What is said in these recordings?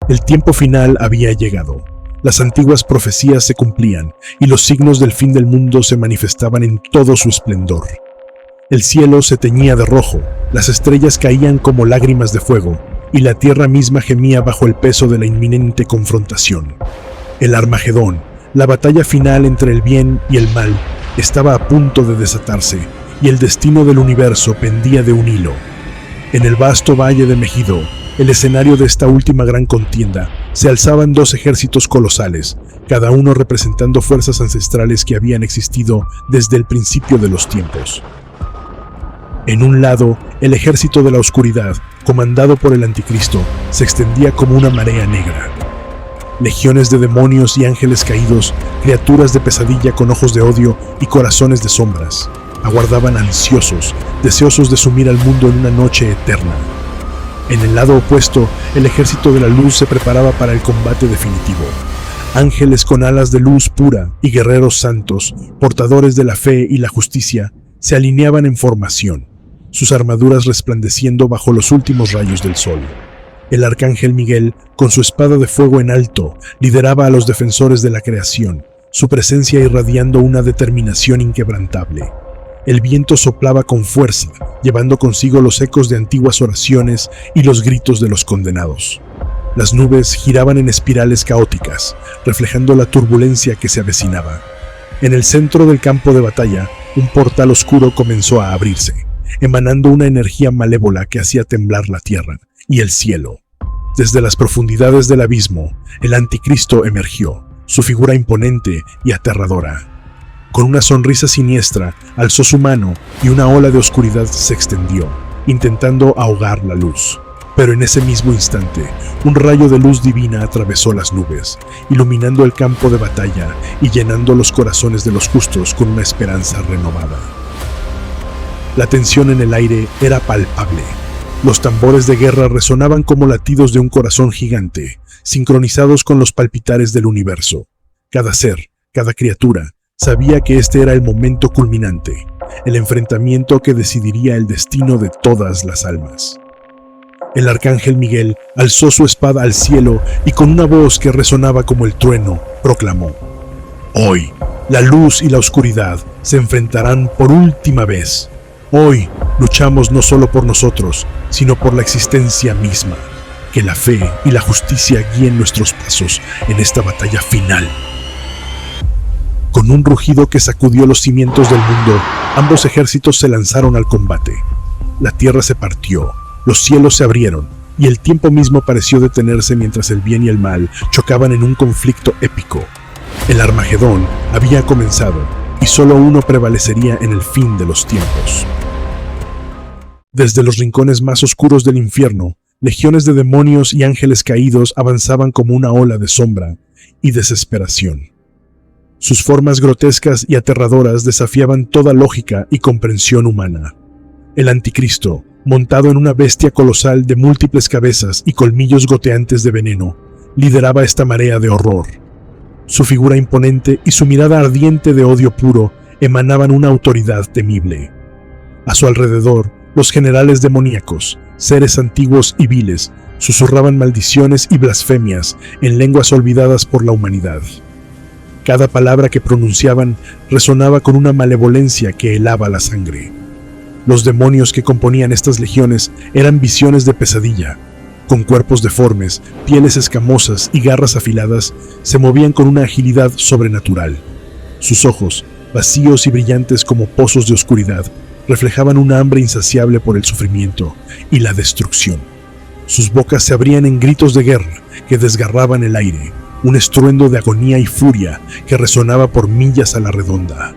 El tiempo final había llegado. Las antiguas profecías se cumplían y los signos del fin del mundo se manifestaban en todo su esplendor. El cielo se teñía de rojo, las estrellas caían como lágrimas de fuego y la tierra misma gemía bajo el peso de la inminente confrontación. El Armagedón, la batalla final entre el bien y el mal, estaba a punto de desatarse y el destino del universo pendía de un hilo. En el vasto valle de Megido, el escenario de esta última gran contienda, se alzaban dos ejércitos colosales, cada uno representando fuerzas ancestrales que habían existido desde el principio de los tiempos. En un lado, el ejército de la oscuridad, comandado por el Anticristo, se extendía como una marea negra. Legiones de demonios y ángeles caídos, criaturas de pesadilla con ojos de odio y corazones de sombras, aguardaban ansiosos, deseosos de sumir al mundo en una noche eterna. En el lado opuesto, el ejército de la luz se preparaba para el combate definitivo. Ángeles con alas de luz pura y guerreros santos, portadores de la fe y la justicia, se alineaban en formación, sus armaduras resplandeciendo bajo los últimos rayos del sol. El arcángel Miguel, con su espada de fuego en alto, lideraba a los defensores de la creación, su presencia irradiando una determinación inquebrantable. El viento soplaba con fuerza, llevando consigo los ecos de antiguas oraciones y los gritos de los condenados. Las nubes giraban en espirales caóticas, reflejando la turbulencia que se avecinaba. En el centro del campo de batalla, un portal oscuro comenzó a abrirse, emanando una energía malévola que hacía temblar la tierra y el cielo. Desde las profundidades del abismo, el Anticristo emergió, su figura imponente y aterradora. Con una sonrisa siniestra, alzó su mano y una ola de oscuridad se extendió, intentando ahogar la luz. Pero en ese mismo instante, un rayo de luz divina atravesó las nubes, iluminando el campo de batalla y llenando los corazones de los justos con una esperanza renovada. La tensión en el aire era palpable. Los tambores de guerra resonaban como latidos de un corazón gigante, sincronizados con los palpitares del universo. Cada ser, cada criatura, sabía que este era el momento culminante, el enfrentamiento que decidiría el destino de todas las almas. El arcángel Miguel alzó su espada al cielo y con una voz que resonaba como el trueno, proclamó: «Hoy, la luz y la oscuridad se enfrentarán por última vez. Hoy luchamos no solo por nosotros, sino por la existencia misma. Que la fe y la justicia guíen nuestros pasos en esta batalla final». Con un rugido que sacudió los cimientos del mundo, ambos ejércitos se lanzaron al combate. La tierra se partió, los cielos se abrieron, y el tiempo mismo pareció detenerse mientras el bien y el mal chocaban en un conflicto épico. El Armagedón había comenzado, y solo uno prevalecería en el fin de los tiempos. Desde los rincones más oscuros del infierno, legiones de demonios y ángeles caídos avanzaban como una ola de sombra y desesperación. Sus formas grotescas y aterradoras desafiaban toda lógica y comprensión humana. El Anticristo, montado en una bestia colosal de múltiples cabezas y colmillos goteantes de veneno, lideraba esta marea de horror. Su figura imponente y su mirada ardiente de odio puro emanaban una autoridad temible. A su alrededor, los generales demoníacos, seres antiguos y viles, susurraban maldiciones y blasfemias en lenguas olvidadas por la humanidad. Cada palabra que pronunciaban resonaba con una malevolencia que helaba la sangre. Los demonios que componían estas legiones eran visiones de pesadilla. Con cuerpos deformes, pieles escamosas y garras afiladas, se movían con una agilidad sobrenatural. Sus ojos, vacíos y brillantes como pozos de oscuridad, reflejaban una hambre insaciable por el sufrimiento y la destrucción. Sus bocas se abrían en gritos de guerra que desgarraban el aire, un estruendo de agonía y furia que resonaba por millas a la redonda.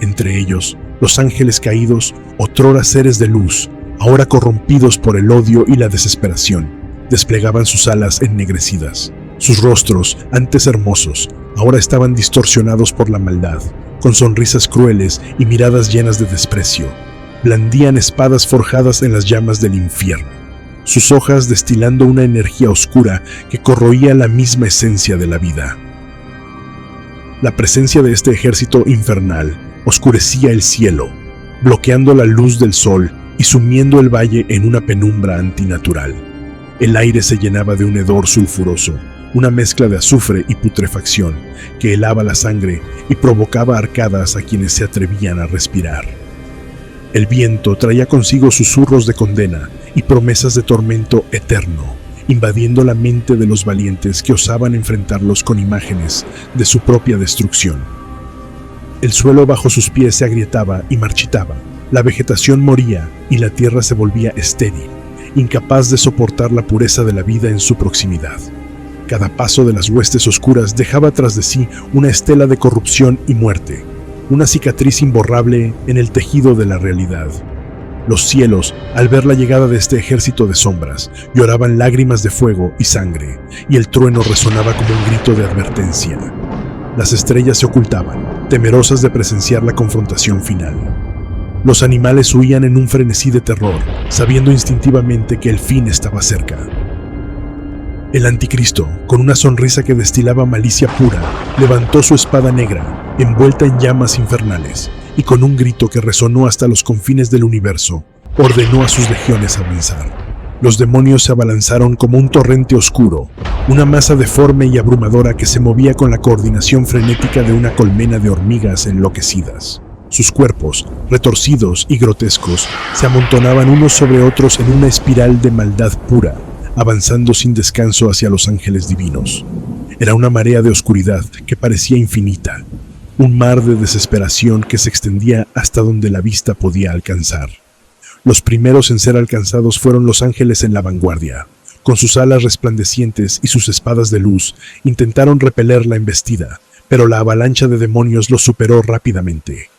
Entre ellos, los ángeles caídos, otrora seres de luz, ahora corrompidos por el odio y la desesperación, desplegaban sus alas ennegrecidas. Sus rostros, antes hermosos, ahora estaban distorsionados por la maldad, con sonrisas crueles y miradas llenas de desprecio. Blandían espadas forjadas en las llamas del infierno, sus hojas destilando una energía oscura que corroía la misma esencia de la vida. La presencia de este ejército infernal oscurecía el cielo, bloqueando la luz del sol y sumiendo el valle en una penumbra antinatural. El aire se llenaba de un hedor sulfuroso, una mezcla de azufre y putrefacción que helaba la sangre y provocaba arcadas a quienes se atrevían a respirar. El viento traía consigo susurros de condena y promesas de tormento eterno, invadiendo la mente de los valientes que osaban enfrentarlos con imágenes de su propia destrucción. El suelo bajo sus pies se agrietaba y marchitaba, la vegetación moría y la tierra se volvía estéril, incapaz de soportar la pureza de la vida en su proximidad. Cada paso de las huestes oscuras dejaba tras de sí una estela de corrupción y muerte, una cicatriz imborrable en el tejido de la realidad. Los cielos, al ver la llegada de este ejército de sombras, lloraban lágrimas de fuego y sangre, y el trueno resonaba como un grito de advertencia. Las estrellas se ocultaban, temerosas de presenciar la confrontación final. Los animales huían en un frenesí de terror, sabiendo instintivamente que el fin estaba cerca. El anticristo, con una sonrisa que destilaba malicia pura, levantó su espada negra, envuelta en llamas infernales, y con un grito que resonó hasta los confines del universo, ordenó a sus legiones avanzar. Los demonios se abalanzaron como un torrente oscuro, una masa deforme y abrumadora que se movía con la coordinación frenética de una colmena de hormigas enloquecidas. Sus cuerpos, retorcidos y grotescos, se amontonaban unos sobre otros en una espiral de maldad pura, avanzando sin descanso hacia los ángeles divinos. Era una marea de oscuridad que parecía infinita, un mar de desesperación que se extendía hasta donde la vista podía alcanzar. Los primeros en ser alcanzados fueron los ángeles en la vanguardia. Con sus alas resplandecientes y sus espadas de luz, intentaron repeler la embestida, pero la avalancha de demonios los superó rápidamente.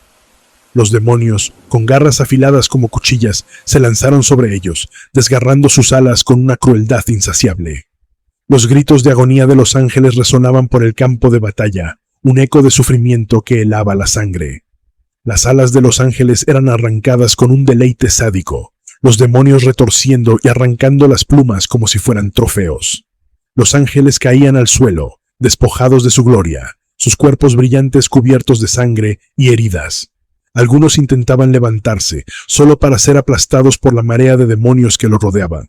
Los demonios, con garras afiladas como cuchillas, se lanzaron sobre ellos, desgarrando sus alas con una crueldad insaciable. Los gritos de agonía de los ángeles resonaban por el campo de batalla, un eco de sufrimiento que helaba la sangre. Las alas de los ángeles eran arrancadas con un deleite sádico, los demonios retorciendo y arrancando las plumas como si fueran trofeos. Los ángeles caían al suelo, despojados de su gloria, sus cuerpos brillantes cubiertos de sangre y heridas. Algunos intentaban levantarse, solo para ser aplastados por la marea de demonios que lo rodeaba.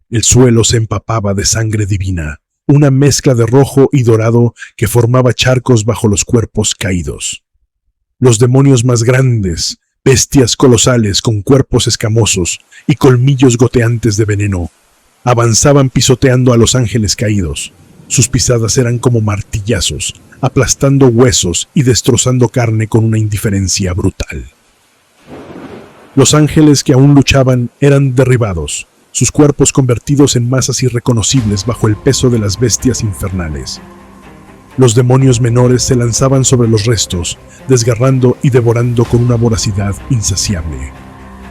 El suelo se empapaba de sangre divina, una mezcla de rojo y dorado que formaba charcos bajo los cuerpos caídos. Los demonios más grandes, bestias colosales con cuerpos escamosos y colmillos goteantes de veneno, avanzaban pisoteando a los ángeles caídos. Sus pisadas eran como martillazos, aplastando huesos y destrozando carne con una indiferencia brutal. Los ángeles que aún luchaban eran derribados, sus cuerpos convertidos en masas irreconocibles bajo el peso de las bestias infernales. Los demonios menores se lanzaban sobre los restos, desgarrando y devorando con una voracidad insaciable.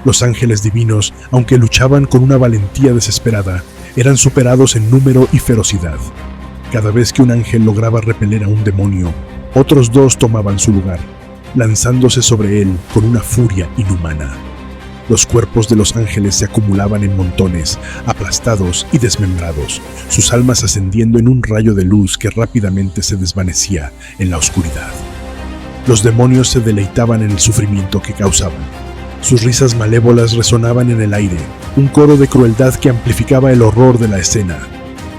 Los ángeles divinos, aunque luchaban con una valentía desesperada, eran superados en número y ferocidad. Cada vez que un ángel lograba repeler a un demonio, otros dos tomaban su lugar, lanzándose sobre él con una furia inhumana. Los cuerpos de los ángeles se acumulaban en montones, aplastados y desmembrados, sus almas ascendiendo en un rayo de luz que rápidamente se desvanecía en la oscuridad. Los demonios se deleitaban en el sufrimiento que causaban. Sus risas malévolas resonaban en el aire, un coro de crueldad que amplificaba el horror de la escena.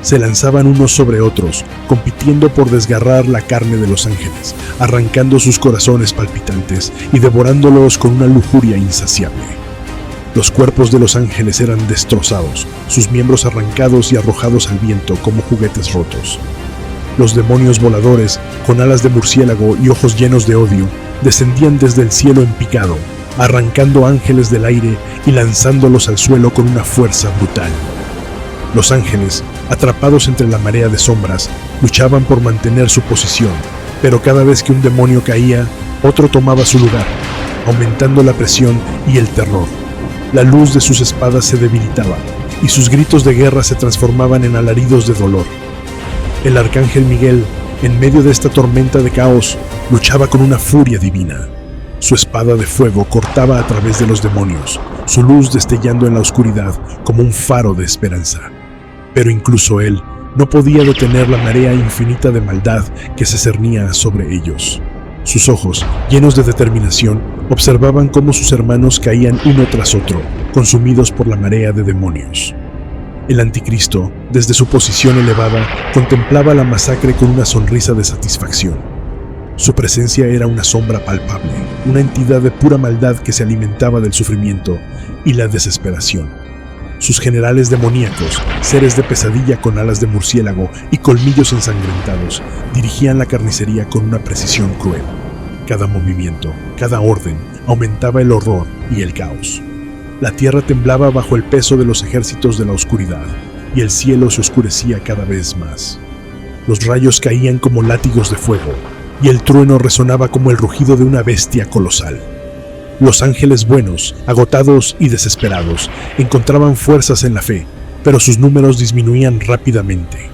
Se lanzaban unos sobre otros, compitiendo por desgarrar la carne de los ángeles, arrancando sus corazones palpitantes y devorándolos con una lujuria insaciable. Los cuerpos de los ángeles eran destrozados, sus miembros arrancados y arrojados al viento como juguetes rotos. Los demonios voladores, con alas de murciélago y ojos llenos de odio, descendían desde el cielo en picado, arrancando ángeles del aire y lanzándolos al suelo con una fuerza brutal. Los ángeles, atrapados entre la marea de sombras, luchaban por mantener su posición, pero cada vez que un demonio caía, otro tomaba su lugar, aumentando la presión y el terror. La luz de sus espadas se debilitaba, y sus gritos de guerra se transformaban en alaridos de dolor. El arcángel Miguel, en medio de esta tormenta de caos, luchaba con una furia divina. Su espada de fuego cortaba a través de los demonios, su luz destellando en la oscuridad como un faro de esperanza. Pero incluso él no podía detener la marea infinita de maldad que se cernía sobre ellos. Sus ojos, llenos de determinación, observaban cómo sus hermanos caían uno tras otro, consumidos por la marea de demonios. El anticristo, desde su posición elevada, contemplaba la masacre con una sonrisa de satisfacción. Su presencia era una sombra palpable, una entidad de pura maldad que se alimentaba del sufrimiento y la desesperación. Sus generales demoníacos, seres de pesadilla con alas de murciélago y colmillos ensangrentados, dirigían la carnicería con una precisión cruel. Cada movimiento, cada orden, aumentaba el horror y el caos. La tierra temblaba bajo el peso de los ejércitos de la oscuridad, y el cielo se oscurecía cada vez más. Los rayos caían como látigos de fuego, y el trueno resonaba como el rugido de una bestia colosal. Los ángeles buenos, agotados y desesperados, encontraban fuerzas en la fe, pero sus números disminuían rápidamente.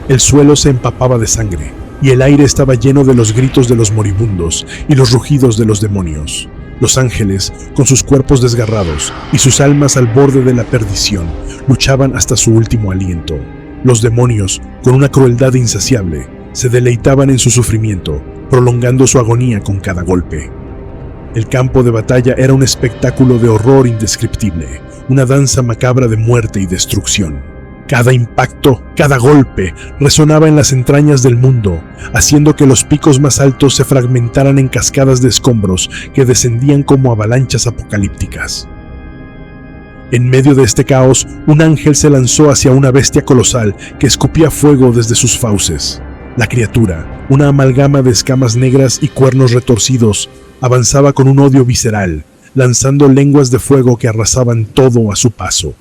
El suelo se empapaba de sangre, y el aire estaba lleno de los gritos de los moribundos y los rugidos de los demonios. Los ángeles, con sus cuerpos desgarrados y sus almas al borde de la perdición, luchaban hasta su último aliento. Los demonios, con una crueldad insaciable, se deleitaban en su sufrimiento, prolongando su agonía con cada golpe. El campo de batalla era un espectáculo de horror indescriptible, una danza macabra de muerte y destrucción. Cada impacto, cada golpe, resonaba en las entrañas del mundo, haciendo que los picos más altos se fragmentaran en cascadas de escombros que descendían como avalanchas apocalípticas. En medio de este caos, un ángel se lanzó hacia una bestia colosal que escupía fuego desde sus fauces. La criatura, una amalgama de escamas negras y cuernos retorcidos, avanzaba con un odio visceral, lanzando lenguas de fuego que arrasaban todo a su paso.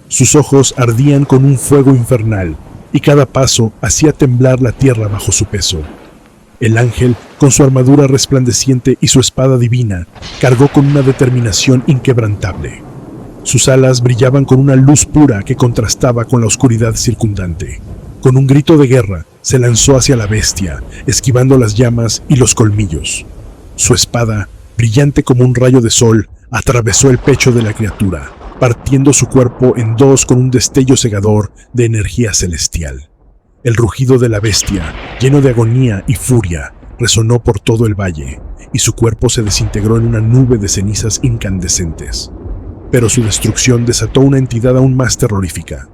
Sus ojos ardían con un fuego infernal, y cada paso hacía temblar la tierra bajo su peso. El ángel, con su armadura resplandeciente y su espada divina, cargó con una determinación inquebrantable. Sus alas brillaban con una luz pura que contrastaba con la oscuridad circundante. Con un grito de guerra, se lanzó hacia la bestia, esquivando las llamas y los colmillos. Su espada, brillante como un rayo de sol, atravesó el pecho de la criatura, partiendo su cuerpo en dos con un destello cegador de energía celestial. El rugido de la bestia, lleno de agonía y furia, resonó por todo el valle, y su cuerpo se desintegró en una nube de cenizas incandescentes. Pero su destrucción desató una entidad aún más terrorífica.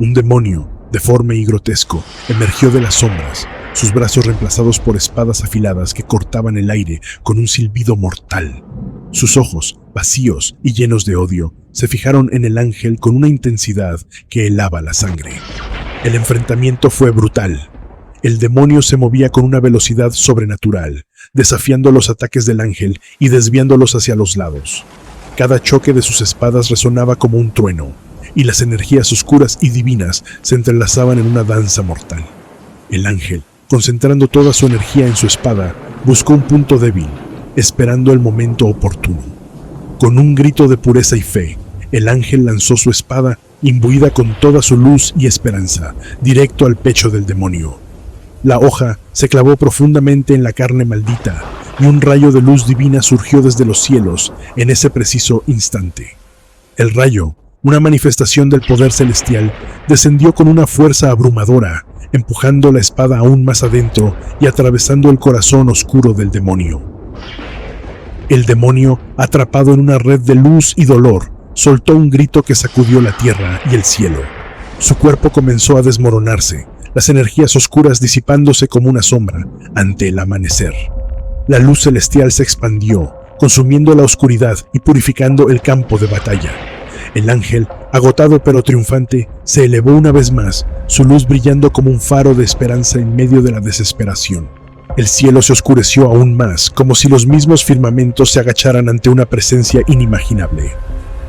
Un demonio, deforme y grotesco, emergió de las sombras, sus brazos reemplazados por espadas afiladas que cortaban el aire con un silbido mortal. Sus ojos, vacíos y llenos de odio, se fijaron en el ángel con una intensidad que helaba la sangre. El enfrentamiento fue brutal. El demonio se movía con una velocidad sobrenatural, desafiando los ataques del ángel y desviándolos hacia los lados. Cada choque de sus espadas resonaba como un trueno, y las energías oscuras y divinas se entrelazaban en una danza mortal. El ángel, concentrando toda su energía en su espada, buscó un punto débil, esperando el momento oportuno. Con un grito de pureza y fe, el ángel lanzó su espada, imbuida con toda su luz y esperanza, directo al pecho del demonio. La hoja se clavó profundamente en la carne maldita, y un rayo de luz divina surgió desde los cielos en ese preciso instante. El rayo, una manifestación del poder celestial, descendió con una fuerza abrumadora, empujando la espada aún más adentro y atravesando el corazón oscuro del demonio. El demonio, atrapado en una red de luz y dolor, soltó un grito que sacudió la tierra y el cielo. Su cuerpo comenzó a desmoronarse, las energías oscuras disipándose como una sombra ante el amanecer. La luz celestial se expandió, consumiendo la oscuridad y purificando el campo de batalla. El ángel, agotado pero triunfante, se elevó una vez más, su luz brillando como un faro de esperanza en medio de la desesperación. El cielo se oscureció aún más, como si los mismos firmamentos se agacharan ante una presencia inimaginable.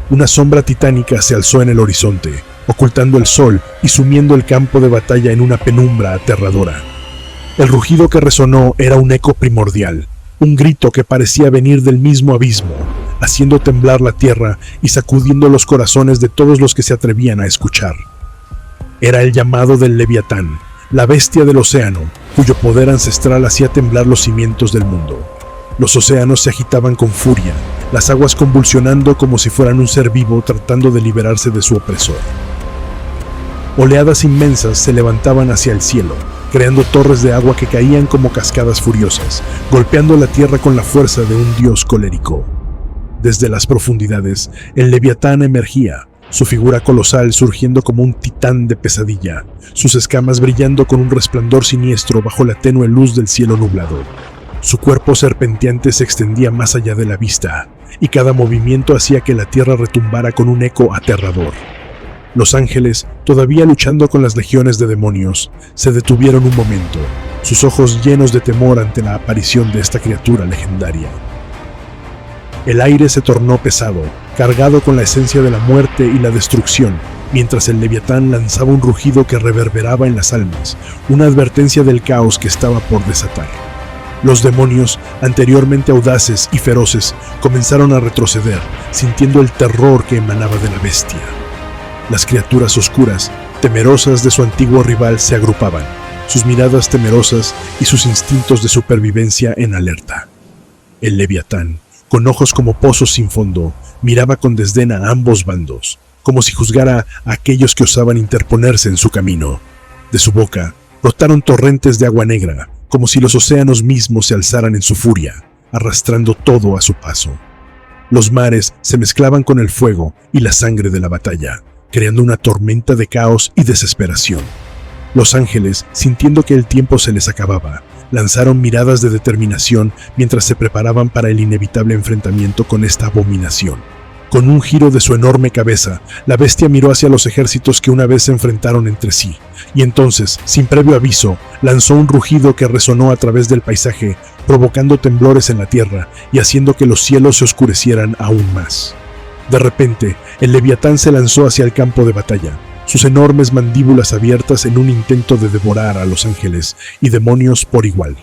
Una sombra titánica se alzó en el horizonte, ocultando el sol y sumiendo el campo de batalla en una penumbra aterradora. El rugido que resonó era un eco primordial, un grito que parecía venir del mismo abismo, haciendo temblar la tierra y sacudiendo los corazones de todos los que se atrevían a escuchar. Era el llamado del Leviatán, la bestia del océano, cuyo poder ancestral hacía temblar los cimientos del mundo. Los océanos se agitaban con furia, las aguas convulsionando como si fueran un ser vivo tratando de liberarse de su opresor. Oleadas inmensas se levantaban hacia el cielo, creando torres de agua que caían como cascadas furiosas, golpeando la tierra con la fuerza de un dios colérico. Desde las profundidades, el Leviatán emergía, su figura colosal surgiendo como un titán de pesadilla, sus escamas brillando con un resplandor siniestro bajo la tenue luz del cielo nublado. Su cuerpo serpenteante se extendía más allá de la vista, y cada movimiento hacía que la tierra retumbara con un eco aterrador. Los ángeles, todavía luchando con las legiones de demonios, se detuvieron un momento, sus ojos llenos de temor ante la aparición de esta criatura legendaria. El aire se tornó pesado, cargado con la esencia de la muerte y la destrucción, mientras el Leviatán lanzaba un rugido que reverberaba en las almas, una advertencia del caos que estaba por desatar. Los demonios, anteriormente audaces y feroces, comenzaron a retroceder, sintiendo el terror que emanaba de la bestia. Las criaturas oscuras, temerosas de su antiguo rival, se agrupaban, sus miradas temerosas y sus instintos de supervivencia en alerta. El Leviatán, con ojos como pozos sin fondo, miraba con desdén a ambos bandos, como si juzgara a aquellos que osaban interponerse en su camino. De su boca brotaron torrentes de agua negra, como si los océanos mismos se alzaran en su furia, arrastrando todo a su paso. Los mares se mezclaban con el fuego y la sangre de la batalla, creando una tormenta de caos y desesperación. Los ángeles, sintiendo que el tiempo se les acababa, lanzaron miradas de determinación mientras se preparaban para el inevitable enfrentamiento con esta abominación. Con un giro de su enorme cabeza, la bestia miró hacia los ejércitos que una vez se enfrentaron entre sí, y entonces, sin previo aviso, lanzó un rugido que resonó a través del paisaje, provocando temblores en la tierra y haciendo que los cielos se oscurecieran aún más. De repente, el Leviatán se lanzó hacia el campo de batalla, sus enormes mandíbulas abiertas en un intento de devorar a los ángeles y demonios por igual.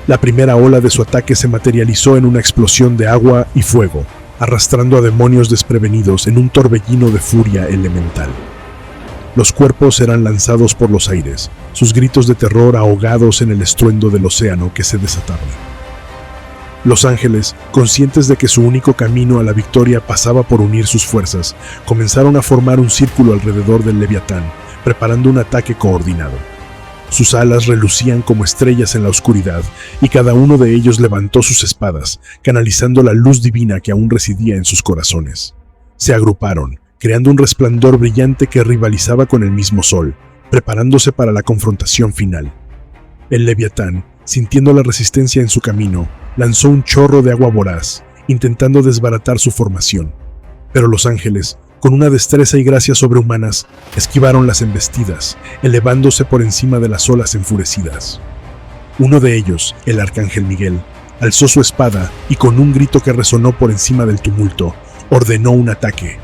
La primera ola de su ataque se materializó en una explosión de agua y fuego, arrastrando a demonios desprevenidos en un torbellino de furia elemental. Los cuerpos eran lanzados por los aires, sus gritos de terror ahogados en el estruendo del océano que se desataba. Los ángeles, conscientes de que su único camino a la victoria pasaba por unir sus fuerzas, comenzaron a formar un círculo alrededor del Leviatán, preparando un ataque coordinado. Sus alas relucían como estrellas en la oscuridad, y cada uno de ellos levantó sus espadas, canalizando la luz divina que aún residía en sus corazones. Se agruparon, creando un resplandor brillante que rivalizaba con el mismo sol, preparándose para la confrontación final. El Leviatán, sintiendo la resistencia en su camino, lanzó un chorro de agua voraz, intentando desbaratar su formación. Pero los ángeles, con una destreza y gracia sobrehumanas, esquivaron las embestidas, elevándose por encima de las olas enfurecidas. Uno de ellos, el arcángel Miguel, alzó su espada y con un grito que resonó por encima del tumulto, ordenó un ataque.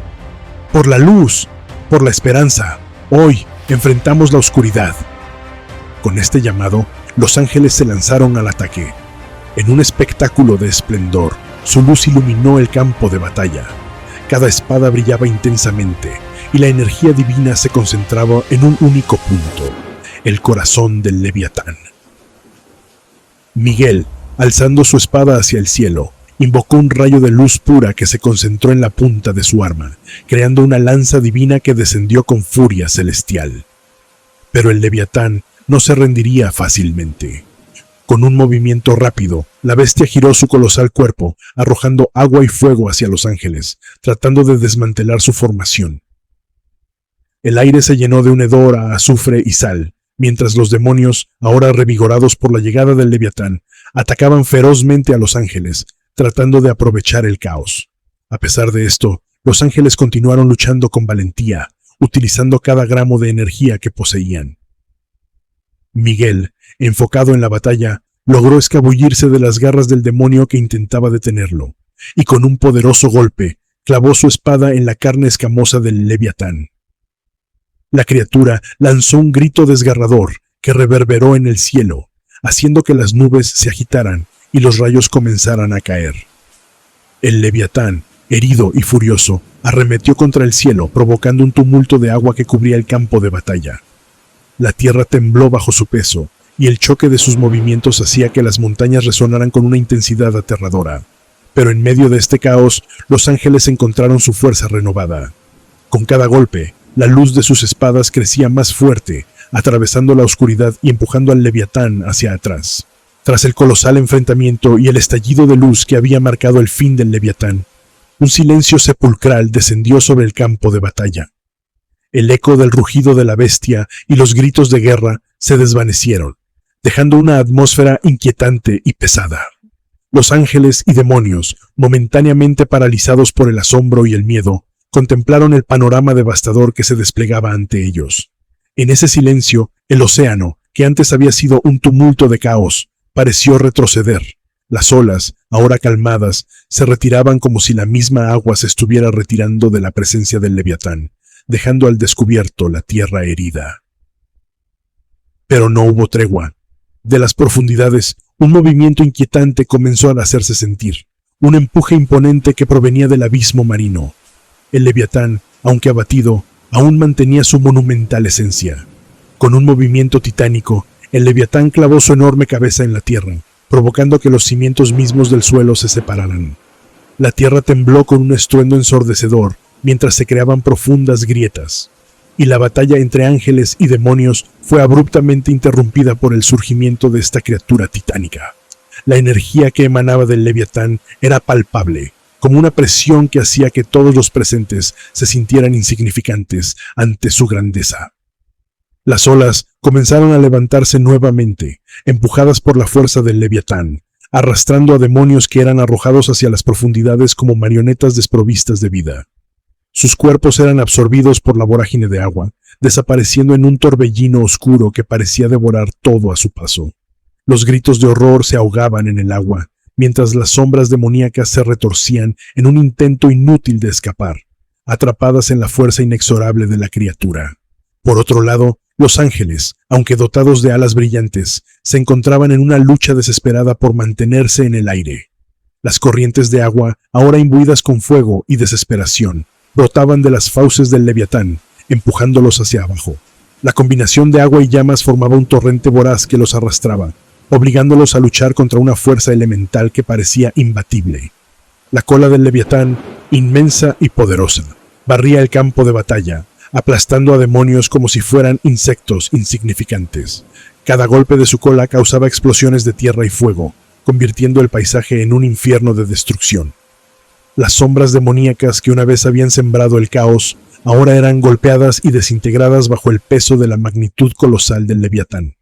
¡Por la luz! ¡Por la esperanza! Hoy enfrentamos la oscuridad. Con este llamado, los ángeles se lanzaron al ataque. En un espectáculo de esplendor, su luz iluminó el campo de batalla. Cada espada brillaba intensamente, y la energía divina se concentraba en un único punto, el corazón del Leviatán. Miguel, alzando su espada hacia el cielo, invocó un rayo de luz pura que se concentró en la punta de su arma, creando una lanza divina que descendió con furia celestial. Pero el Leviatán no se rendiría fácilmente. Con un movimiento rápido, la bestia giró su colosal cuerpo, arrojando agua y fuego hacia los ángeles, tratando de desmantelar su formación. El aire se llenó de un hedor a azufre y sal, mientras los demonios, ahora revigorados por la llegada del Leviatán, atacaban ferozmente a los ángeles, tratando de aprovechar el caos. A pesar de esto, los ángeles continuaron luchando con valentía, utilizando cada gramo de energía que poseían. Miguel, enfocado en la batalla, logró escabullirse de las garras del demonio que intentaba detenerlo, y con un poderoso golpe, clavó su espada en la carne escamosa del Leviatán. La criatura lanzó un grito desgarrador que reverberó en el cielo, haciendo que las nubes se agitaran y los rayos comenzaran a caer. El Leviatán, herido y furioso, arremetió contra el cielo, provocando un tumulto de agua que cubría el campo de batalla. La tierra tembló bajo su peso, y el choque de sus movimientos hacía que las montañas resonaran con una intensidad aterradora. Pero en medio de este caos, los ángeles encontraron su fuerza renovada. Con cada golpe, la luz de sus espadas crecía más fuerte, atravesando la oscuridad y empujando al Leviatán hacia atrás. Tras el colosal enfrentamiento y el estallido de luz que había marcado el fin del Leviatán, un silencio sepulcral descendió sobre el campo de batalla. El eco del rugido de la bestia y los gritos de guerra se desvanecieron, dejando una atmósfera inquietante y pesada. Los ángeles y demonios, momentáneamente paralizados por el asombro y el miedo, contemplaron el panorama devastador que se desplegaba ante ellos. En ese silencio, el océano, que antes había sido un tumulto de caos, pareció retroceder. Las olas, ahora calmadas, se retiraban como si la misma agua se estuviera retirando de la presencia del Leviatán, dejando al descubierto la tierra herida. Pero no hubo tregua. De las profundidades, un movimiento inquietante comenzó a hacerse sentir, un empuje imponente que provenía del abismo marino. El Leviatán, aunque abatido, aún mantenía su monumental esencia. Con un movimiento titánico, el Leviatán clavó su enorme cabeza en la tierra, provocando que los cimientos mismos del suelo se separaran. La tierra tembló con un estruendo ensordecedor, mientras se creaban profundas grietas, y la batalla entre ángeles y demonios fue abruptamente interrumpida por el surgimiento de esta criatura titánica. La energía que emanaba del Leviatán era palpable, como una presión que hacía que todos los presentes se sintieran insignificantes ante su grandeza. Las olas comenzaron a levantarse nuevamente, empujadas por la fuerza del Leviatán, arrastrando a demonios que eran arrojados hacia las profundidades como marionetas desprovistas de vida. Sus cuerpos eran absorbidos por la vorágine de agua, desapareciendo en un torbellino oscuro que parecía devorar todo a su paso. Los gritos de horror se ahogaban en el agua, mientras las sombras demoníacas se retorcían en un intento inútil de escapar, atrapadas en la fuerza inexorable de la criatura. Por otro lado, los ángeles, aunque dotados de alas brillantes, se encontraban en una lucha desesperada por mantenerse en el aire. Las corrientes de agua, ahora imbuidas con fuego y desesperación, brotaban de las fauces del Leviatán, empujándolos hacia abajo. La combinación de agua y llamas formaba un torrente voraz que los arrastraba, obligándolos a luchar contra una fuerza elemental que parecía imbatible. La cola del Leviatán, inmensa y poderosa, barría el campo de batalla, aplastando a demonios como si fueran insectos insignificantes. Cada golpe de su cola causaba explosiones de tierra y fuego, convirtiendo el paisaje en un infierno de destrucción. Las sombras demoníacas que una vez habían sembrado el caos, ahora eran golpeadas y desintegradas bajo el peso de la magnitud colosal del Leviatán.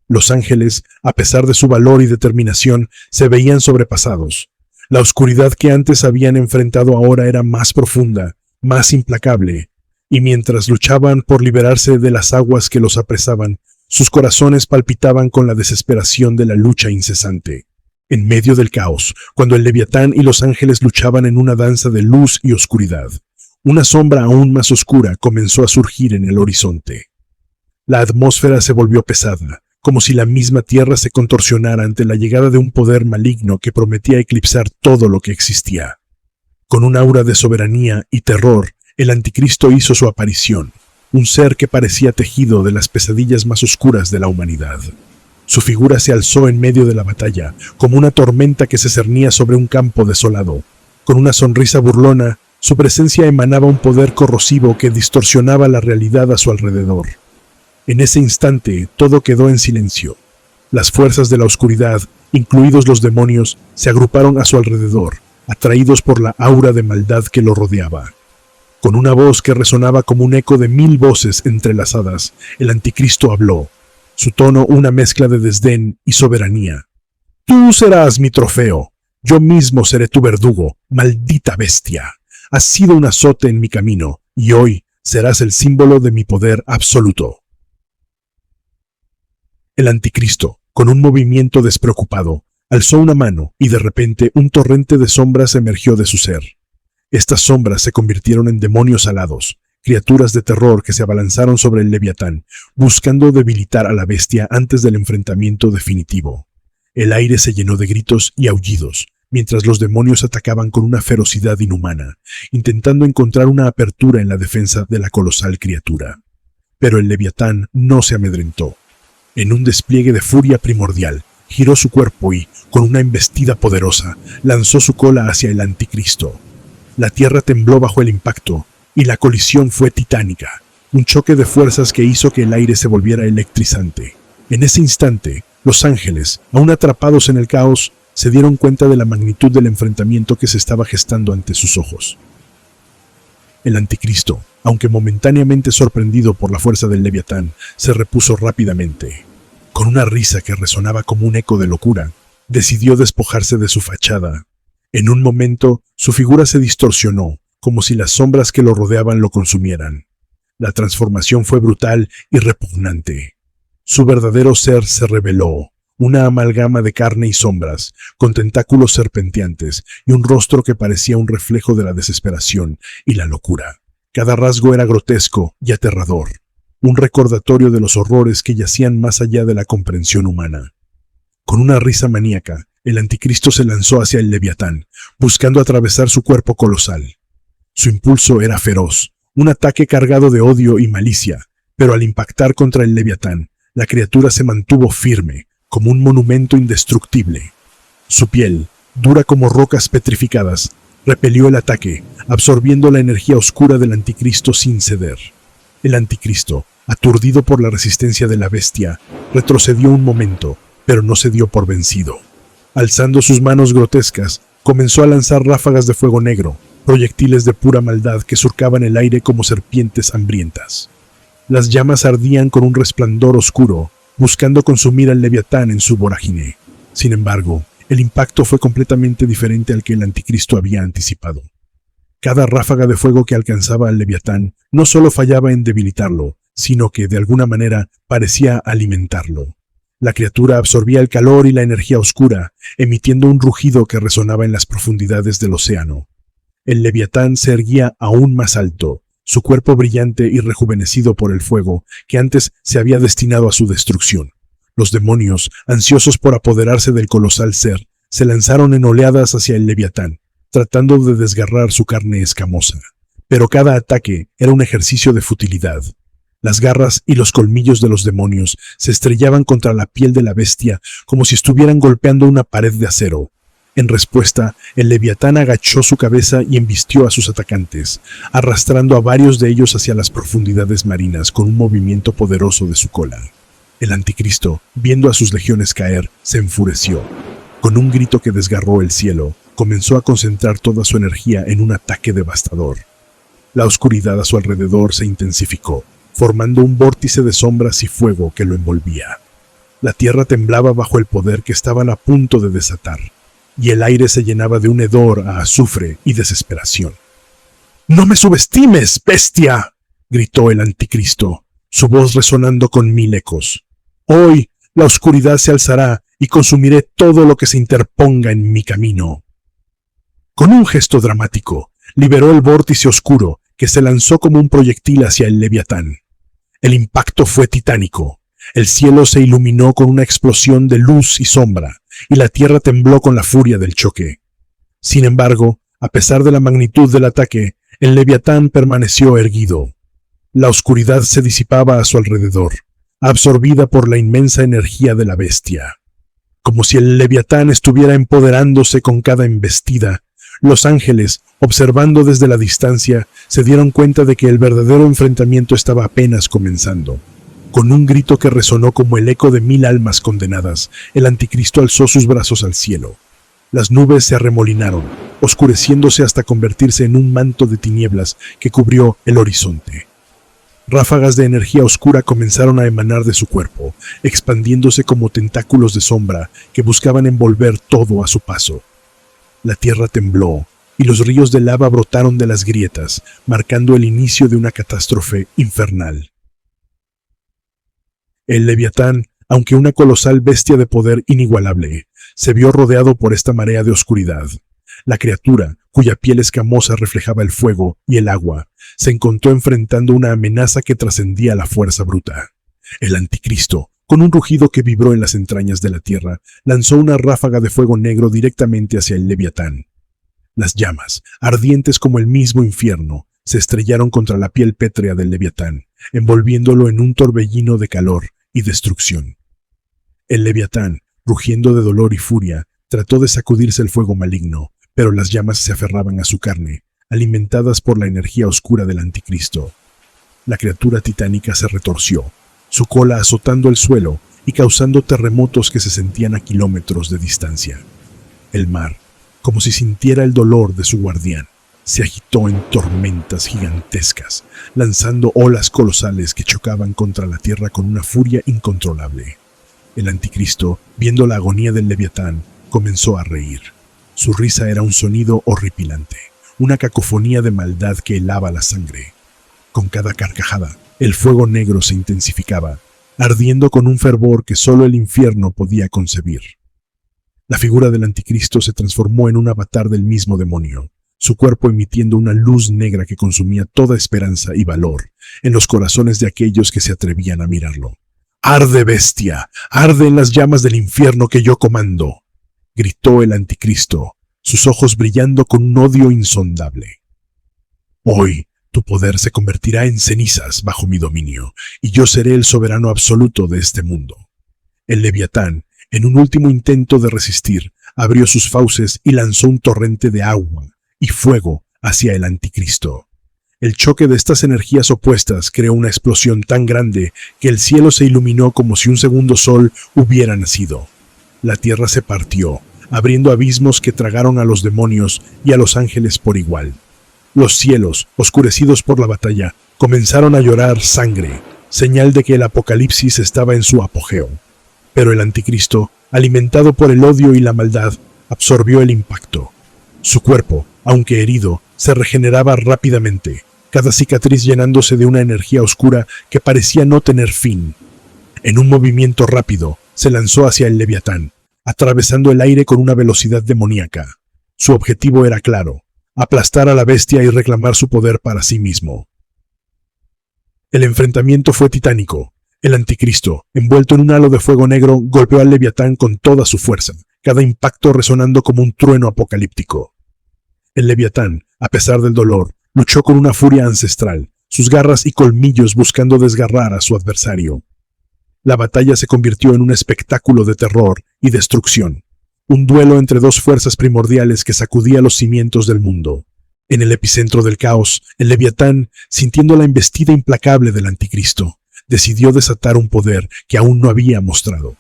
Los ángeles, a pesar de su valor y determinación, se veían sobrepasados. La oscuridad que antes habían enfrentado ahora era más profunda, más implacable, y mientras luchaban por liberarse de las aguas que los apresaban, sus corazones palpitaban con la desesperación de la lucha incesante. En medio del caos, cuando el Leviatán y los ángeles luchaban en una danza de luz y oscuridad, una sombra aún más oscura comenzó a surgir en el horizonte. La atmósfera se volvió pesada, como si la misma tierra se contorsionara ante la llegada de un poder maligno que prometía eclipsar todo lo que existía. Con un aura de soberanía y terror, el anticristo hizo su aparición, un ser que parecía tejido de las pesadillas más oscuras de la humanidad. Su figura se alzó en medio de la batalla, como una tormenta que se cernía sobre un campo desolado. Con una sonrisa burlona, su presencia emanaba un poder corrosivo que distorsionaba la realidad a su alrededor. En ese instante, todo quedó en silencio. Las fuerzas de la oscuridad, incluidos los demonios, se agruparon a su alrededor, atraídos por la aura de maldad que lo rodeaba. Con una voz que resonaba como un eco de 1000 voces entrelazadas, el anticristo habló, su tono una mezcla de desdén y soberanía. «Tú serás mi trofeo, yo mismo seré tu verdugo, maldita bestia. Has sido un azote en mi camino, y hoy serás el símbolo de mi poder absoluto». El anticristo, con un movimiento despreocupado, alzó una mano y de repente un torrente de sombras emergió de su ser. Estas sombras se convirtieron en demonios alados, criaturas de terror que se abalanzaron sobre el Leviatán, buscando debilitar a la bestia antes del enfrentamiento definitivo. El aire se llenó de gritos y aullidos, mientras los demonios atacaban con una ferocidad inhumana, intentando encontrar una apertura en la defensa de la colosal criatura. Pero el Leviatán no se amedrentó. En un despliegue de furia primordial, giró su cuerpo y, con una embestida poderosa, lanzó su cola hacia el anticristo. La tierra tembló bajo el impacto, y la colisión fue titánica, un choque de fuerzas que hizo que el aire se volviera electrizante. En ese instante, los ángeles, aún atrapados en el caos, se dieron cuenta de la magnitud del enfrentamiento que se estaba gestando ante sus ojos. El anticristo, aunque momentáneamente sorprendido por la fuerza del Leviatán, se repuso rápidamente. Con una risa que resonaba como un eco de locura, decidió despojarse de su fachada. En un momento, su figura se distorsionó, como si las sombras que lo rodeaban lo consumieran. La transformación fue brutal y repugnante. Su verdadero ser se reveló, una amalgama de carne y sombras, con tentáculos serpenteantes y un rostro que parecía un reflejo de la desesperación y la locura. Cada rasgo era grotesco y aterrador, un recordatorio de los horrores que yacían más allá de la comprensión humana. Con una risa maníaca, el anticristo se lanzó hacia el Leviatán, buscando atravesar su cuerpo colosal. Su impulso era feroz, un ataque cargado de odio y malicia, pero al impactar contra el Leviatán, la criatura se mantuvo firme, como un monumento indestructible. Su piel, dura como rocas petrificadas, repelió el ataque, absorbiendo la energía oscura del anticristo sin ceder. El anticristo, aturdido por la resistencia de la bestia, retrocedió un momento, pero no se dio por vencido. Alzando sus manos grotescas, comenzó a lanzar ráfagas de fuego negro, proyectiles de pura maldad que surcaban el aire como serpientes hambrientas. Las llamas ardían con un resplandor oscuro, buscando consumir al Leviatán en su vorágine. Sin embargo, el impacto fue completamente diferente al que el anticristo había anticipado. Cada ráfaga de fuego que alcanzaba al Leviatán no solo fallaba en debilitarlo, sino que, de alguna manera, parecía alimentarlo. La criatura absorbía el calor y la energía oscura, emitiendo un rugido que resonaba en las profundidades del océano. El Leviatán se erguía aún más alto, su cuerpo brillante y rejuvenecido por el fuego que antes se había destinado a su destrucción. Los demonios, ansiosos por apoderarse del colosal ser, se lanzaron en oleadas hacia el Leviatán, tratando de desgarrar su carne escamosa. Pero cada ataque era un ejercicio de futilidad. Las garras y los colmillos de los demonios se estrellaban contra la piel de la bestia como si estuvieran golpeando una pared de acero. En respuesta, el Leviatán agachó su cabeza y embistió a sus atacantes, arrastrando a varios de ellos hacia las profundidades marinas con un movimiento poderoso de su cola. El anticristo, viendo a sus legiones caer, se enfureció. Con un grito que desgarró el cielo, comenzó a concentrar toda su energía en un ataque devastador. La oscuridad a su alrededor se intensificó, formando un vórtice de sombras y fuego que lo envolvía. La tierra temblaba bajo el poder que estaban a punto de desatar, y el aire se llenaba de un hedor a azufre y desesperación. «¡No me subestimes, bestia!», gritó el anticristo, su voz resonando con 1000 ecos. «Hoy la oscuridad se alzará y consumiré todo lo que se interponga en mi camino». Con un gesto dramático, liberó el vórtice oscuro que se lanzó como un proyectil hacia el Leviatán. El impacto fue titánico. El cielo se iluminó con una explosión de luz y sombra, y la tierra tembló con la furia del choque. Sin embargo, a pesar de la magnitud del ataque, el Leviatán permaneció erguido. La oscuridad se disipaba a su alrededor, absorbida por la inmensa energía de la bestia. Como si el Leviatán estuviera empoderándose con cada embestida, los ángeles, observando desde la distancia, se dieron cuenta de que el verdadero enfrentamiento estaba apenas comenzando. Con un grito que resonó como el eco de 1000 almas condenadas, el anticristo alzó sus brazos al cielo. Las nubes se arremolinaron, oscureciéndose hasta convertirse en un manto de tinieblas que cubrió el horizonte. Ráfagas de energía oscura comenzaron a emanar de su cuerpo, expandiéndose como tentáculos de sombra que buscaban envolver todo a su paso. La tierra tembló, y los ríos de lava brotaron de las grietas, marcando el inicio de una catástrofe infernal. El Leviatán, aunque una colosal bestia de poder inigualable, se vio rodeado por esta marea de oscuridad. La criatura, cuya piel escamosa reflejaba el fuego y el agua, se encontró enfrentando una amenaza que trascendía la fuerza bruta. El anticristo, con un rugido que vibró en las entrañas de la tierra, lanzó una ráfaga de fuego negro directamente hacia el Leviatán. Las llamas, ardientes como el mismo infierno, se estrellaron contra la piel pétrea del Leviatán, envolviéndolo en un torbellino de calor y destrucción. El Leviatán, rugiendo de dolor y furia, trató de sacudirse el fuego maligno, pero las llamas se aferraban a su carne, alimentadas por la energía oscura del anticristo. La criatura titánica se retorció, su cola azotando el suelo y causando terremotos que se sentían a kilómetros de distancia. El mar, como si sintiera el dolor de su guardián, se agitó en tormentas gigantescas, lanzando olas colosales que chocaban contra la tierra con una furia incontrolable. El anticristo, viendo la agonía del Leviatán, comenzó a reír. Su risa era un sonido horripilante, una cacofonía de maldad que helaba la sangre. Con cada carcajada, el fuego negro se intensificaba, ardiendo con un fervor que solo el infierno podía concebir. La figura del anticristo se transformó en un avatar del mismo demonio, su cuerpo emitiendo una luz negra que consumía toda esperanza y valor en los corazones de aquellos que se atrevían a mirarlo. «¡Arde, bestia! ¡Arde en las llamas del infierno que yo comando!», gritó el anticristo, sus ojos brillando con un odio insondable. «Hoy tu poder se convertirá en cenizas bajo mi dominio, y yo seré el soberano absoluto de este mundo». El Leviatán, en un último intento de resistir, abrió sus fauces y lanzó un torrente de agua y fuego hacia el anticristo. El choque de estas energías opuestas creó una explosión tan grande que el cielo se iluminó como si un segundo sol hubiera nacido. La tierra se partió, abriendo abismos que tragaron a los demonios y a los ángeles por igual. Los cielos, oscurecidos por la batalla, comenzaron a llorar sangre, señal de que el apocalipsis estaba en su apogeo. Pero el anticristo, alimentado por el odio y la maldad, absorbió el impacto. Su cuerpo, aunque herido, se regeneraba rápidamente, cada cicatriz llenándose de una energía oscura que parecía no tener fin. En un movimiento rápido, se lanzó hacia el Leviatán, atravesando el aire con una velocidad demoníaca. Su objetivo era claro: aplastar a la bestia y reclamar su poder para sí mismo. El enfrentamiento fue titánico. El anticristo, envuelto en un halo de fuego negro, golpeó al Leviatán con toda su fuerza, cada impacto resonando como un trueno apocalíptico. El Leviatán, a pesar del dolor, luchó con una furia ancestral, sus garras y colmillos buscando desgarrar a su adversario. La batalla se convirtió en un espectáculo de terror y destrucción, un duelo entre dos fuerzas primordiales que sacudía los cimientos del mundo. En el epicentro del caos, el Leviatán, sintiendo la embestida implacable del anticristo, decidió desatar un poder que aún no había mostrado.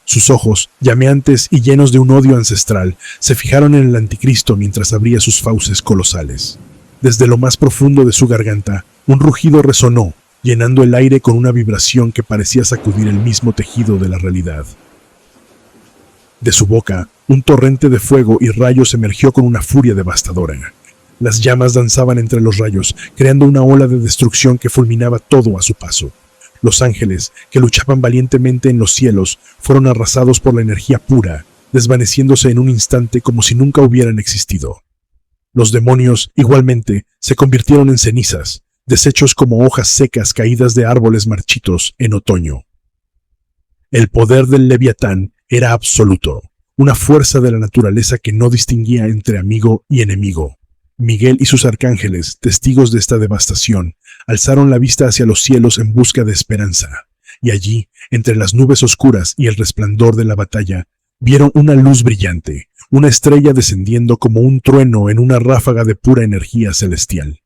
Sus ojos, llameantes y llenos de un odio ancestral, se fijaron en el anticristo mientras abría sus fauces colosales. Desde lo más profundo de su garganta, un rugido resonó, llenando el aire con una vibración que parecía sacudir el mismo tejido de la realidad. De su boca, un torrente de fuego y rayos emergió con una furia devastadora. Las llamas danzaban entre los rayos, creando una ola de destrucción que fulminaba todo a su paso. Los ángeles, que luchaban valientemente en los cielos, fueron arrasados por la energía pura, desvaneciéndose en un instante como si nunca hubieran existido. Los demonios, igualmente, se convirtieron en cenizas, deshechos como hojas secas caídas de árboles marchitos en otoño. El poder del Leviatán era absoluto, una fuerza de la naturaleza que no distinguía entre amigo y enemigo. Miguel y sus arcángeles, testigos de esta devastación, alzaron la vista hacia los cielos en busca de esperanza, y allí, entre las nubes oscuras y el resplandor de la batalla, vieron una luz brillante, una estrella descendiendo como un trueno en una ráfaga de pura energía celestial.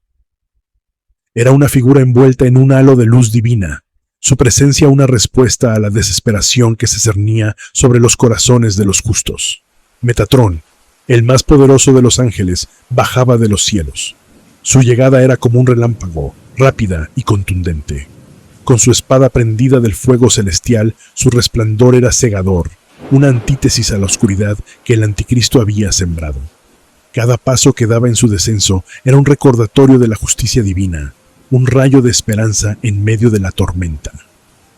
Era una figura envuelta en un halo de luz divina, su presencia una respuesta a la desesperación que se cernía sobre los corazones de los justos. Metatrón, el más poderoso de los ángeles, bajaba de los cielos. Su llegada era como un relámpago, rápida y contundente. Con su espada prendida del fuego celestial, su resplandor era cegador, una antítesis a la oscuridad que el anticristo había sembrado. Cada paso que daba en su descenso era un recordatorio de la justicia divina, un rayo de esperanza en medio de la tormenta.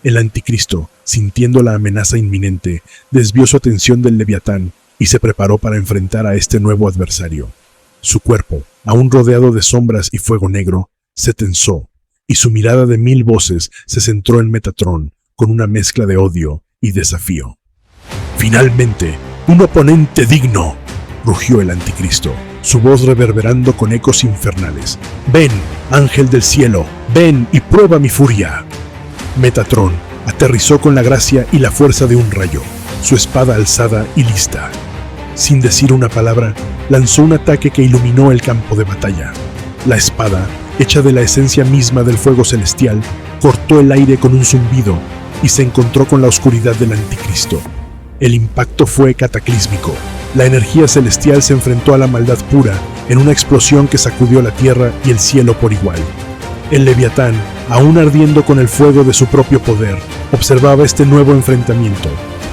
El anticristo, sintiendo la amenaza inminente, desvió su atención del Leviatán y se preparó para enfrentar a este nuevo adversario. Su cuerpo, aún rodeado de sombras y fuego negro, se tensó, y su mirada de 1000 voces se centró en Metatrón con una mezcla de odio y desafío. «Finalmente, un oponente digno», rugió el anticristo, su voz reverberando con ecos infernales. «Ven, ángel del cielo, ven y prueba mi furia». Metatrón aterrizó con la gracia y la fuerza de un rayo, su espada alzada y lista. Sin decir una palabra, lanzó un ataque que iluminó el campo de batalla. La espada, hecha de la esencia misma del fuego celestial, cortó el aire con un zumbido y se encontró con la oscuridad del anticristo. El impacto fue cataclísmico. La energía celestial se enfrentó a la maldad pura en una explosión que sacudió la tierra y el cielo por igual. El Leviatán, aún ardiendo con el fuego de su propio poder, observaba este nuevo enfrentamiento.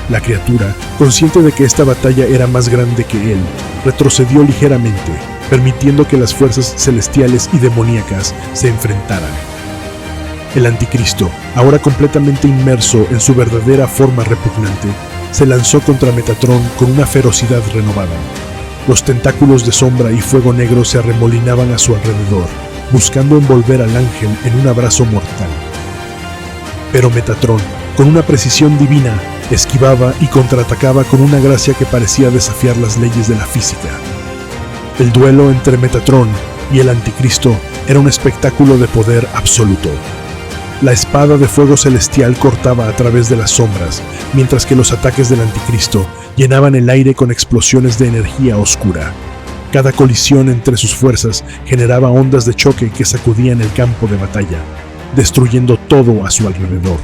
La criatura, consciente de que esta batalla era más grande que él, retrocedió ligeramente, permitiendo que las fuerzas celestiales y demoníacas se enfrentaran. El Anticristo, ahora completamente inmerso en su verdadera forma repugnante, se lanzó contra Metatron con una ferocidad renovada. Los tentáculos de sombra y fuego negro se arremolinaban a su alrededor, buscando envolver al ángel en un abrazo mortal. Pero Metatron, con una precisión divina, esquivaba y contraatacaba con una gracia que parecía desafiar las leyes de la física. El duelo entre Metatron y el Anticristo era un espectáculo de poder absoluto. La espada de fuego celestial cortaba a través de las sombras, mientras que los ataques del Anticristo llenaban el aire con explosiones de energía oscura. Cada colisión entre sus fuerzas generaba ondas de choque que sacudían el campo de batalla, destruyendo todo a su alrededor.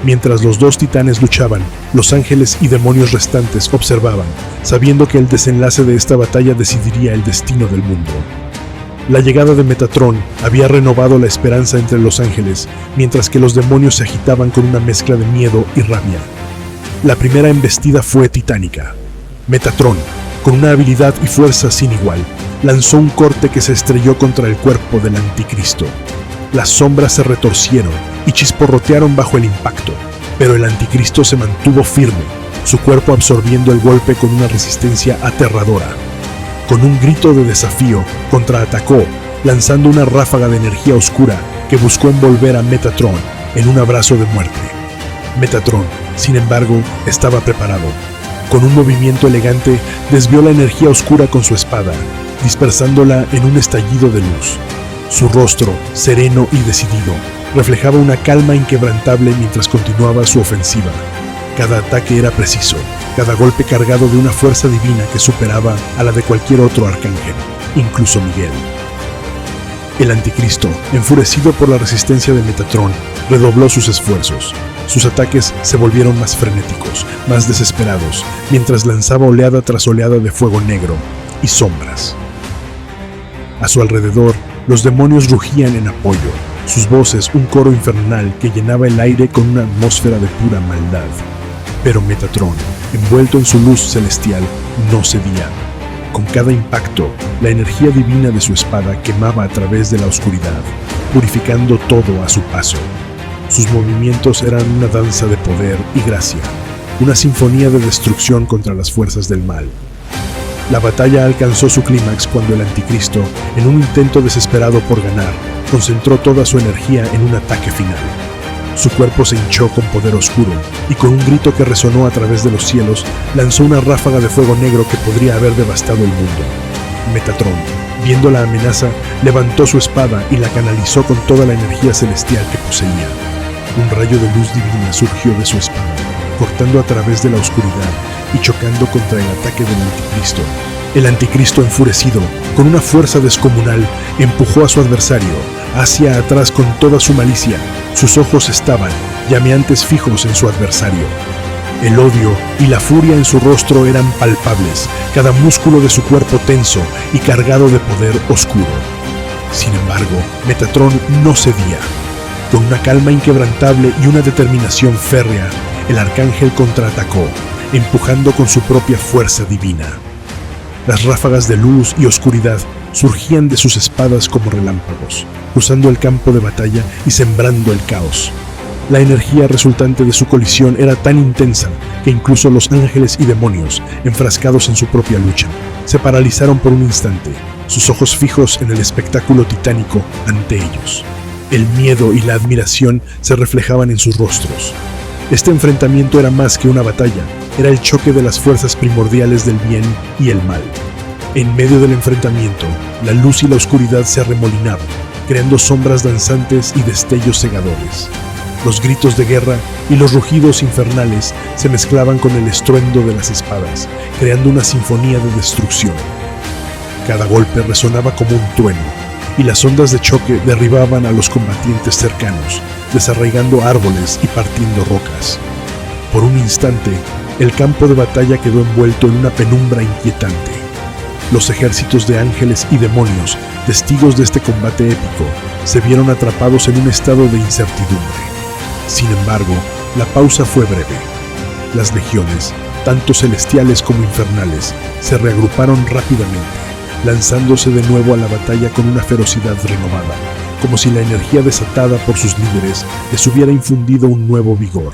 Mientras los dos titanes luchaban, los ángeles y demonios restantes observaban, sabiendo que el desenlace de esta batalla decidiría el destino del mundo. La llegada de Metatron había renovado la esperanza entre los ángeles, mientras que los demonios se agitaban con una mezcla de miedo y rabia. La primera embestida fue titánica. Metatron, con una habilidad y fuerza sin igual, lanzó un corte que se estrelló contra el cuerpo del Anticristo. Las sombras se retorcieron y chisporrotearon bajo el impacto, pero el Anticristo se mantuvo firme, su cuerpo absorbiendo el golpe con una resistencia aterradora. Con un grito de desafío, contraatacó, lanzando una ráfaga de energía oscura que buscó envolver a Metatron en un abrazo de muerte. Metatron, sin embargo, estaba preparado. Con un movimiento elegante, desvió la energía oscura con su espada, dispersándola en un estallido de luz. Su rostro, sereno y decidido, reflejaba una calma inquebrantable mientras continuaba su ofensiva. Cada ataque era preciso, cada golpe cargado de una fuerza divina que superaba a la de cualquier otro arcángel, incluso Miguel. El Anticristo, enfurecido por la resistencia de Metatron, redobló sus esfuerzos. Sus ataques se volvieron más frenéticos, más desesperados, mientras lanzaba oleada tras oleada de fuego negro y sombras. A su alrededor, los demonios rugían en apoyo, sus voces un coro infernal que llenaba el aire con una atmósfera de pura maldad. Pero Metatron, envuelto en su luz celestial, no cedía. Con cada impacto, la energía divina de su espada quemaba a través de la oscuridad, purificando todo a su paso. Sus movimientos eran una danza de poder y gracia, una sinfonía de destrucción contra las fuerzas del mal. La batalla alcanzó su clímax cuando el Anticristo, en un intento desesperado por ganar, concentró toda su energía en un ataque final. Su cuerpo se hinchó con poder oscuro, y con un grito que resonó a través de los cielos, lanzó una ráfaga de fuego negro que podría haber devastado el mundo. Metatron, viendo la amenaza, levantó su espada y la canalizó con toda la energía celestial que poseía. Un rayo de luz divina surgió de su espada, cortando a través de la oscuridad y chocando contra el ataque del Anticristo. El Anticristo, enfurecido, con una fuerza descomunal, empujó a su adversario hacia atrás con toda su malicia. Sus ojos estaban, llameantes, fijos en su adversario. El odio y la furia en su rostro eran palpables, cada músculo de su cuerpo tenso y cargado de poder oscuro. Sin embargo, Metatron no cedía. Con una calma inquebrantable y una determinación férrea, el arcángel contraatacó, empujando con su propia fuerza divina. Las ráfagas de luz y oscuridad surgían de sus espadas como relámpagos, cruzando el campo de batalla y sembrando el caos. La energía resultante de su colisión era tan intensa que incluso los ángeles y demonios, enfrascados en su propia lucha, se paralizaron por un instante, sus ojos fijos en el espectáculo titánico ante ellos. El miedo y la admiración se reflejaban en sus rostros. Este enfrentamiento era más que una batalla, era el choque de las fuerzas primordiales del bien y el mal. En medio del enfrentamiento, la luz y la oscuridad se arremolinaban, creando sombras danzantes y destellos cegadores. Los gritos de guerra y los rugidos infernales se mezclaban con el estruendo de las espadas, creando una sinfonía de destrucción. Cada golpe resonaba como un trueno, y las ondas de choque derribaban a los combatientes cercanos, desarraigando árboles y partiendo rocas. Por un instante, el campo de batalla quedó envuelto en una penumbra inquietante. Los ejércitos de ángeles y demonios, testigos de este combate épico, se vieron atrapados en un estado de incertidumbre. Sin embargo, la pausa fue breve. Las legiones, tanto celestiales como infernales, se reagruparon rápidamente, lanzándose de nuevo a la batalla con una ferocidad renovada, como si la energía desatada por sus líderes les hubiera infundido un nuevo vigor.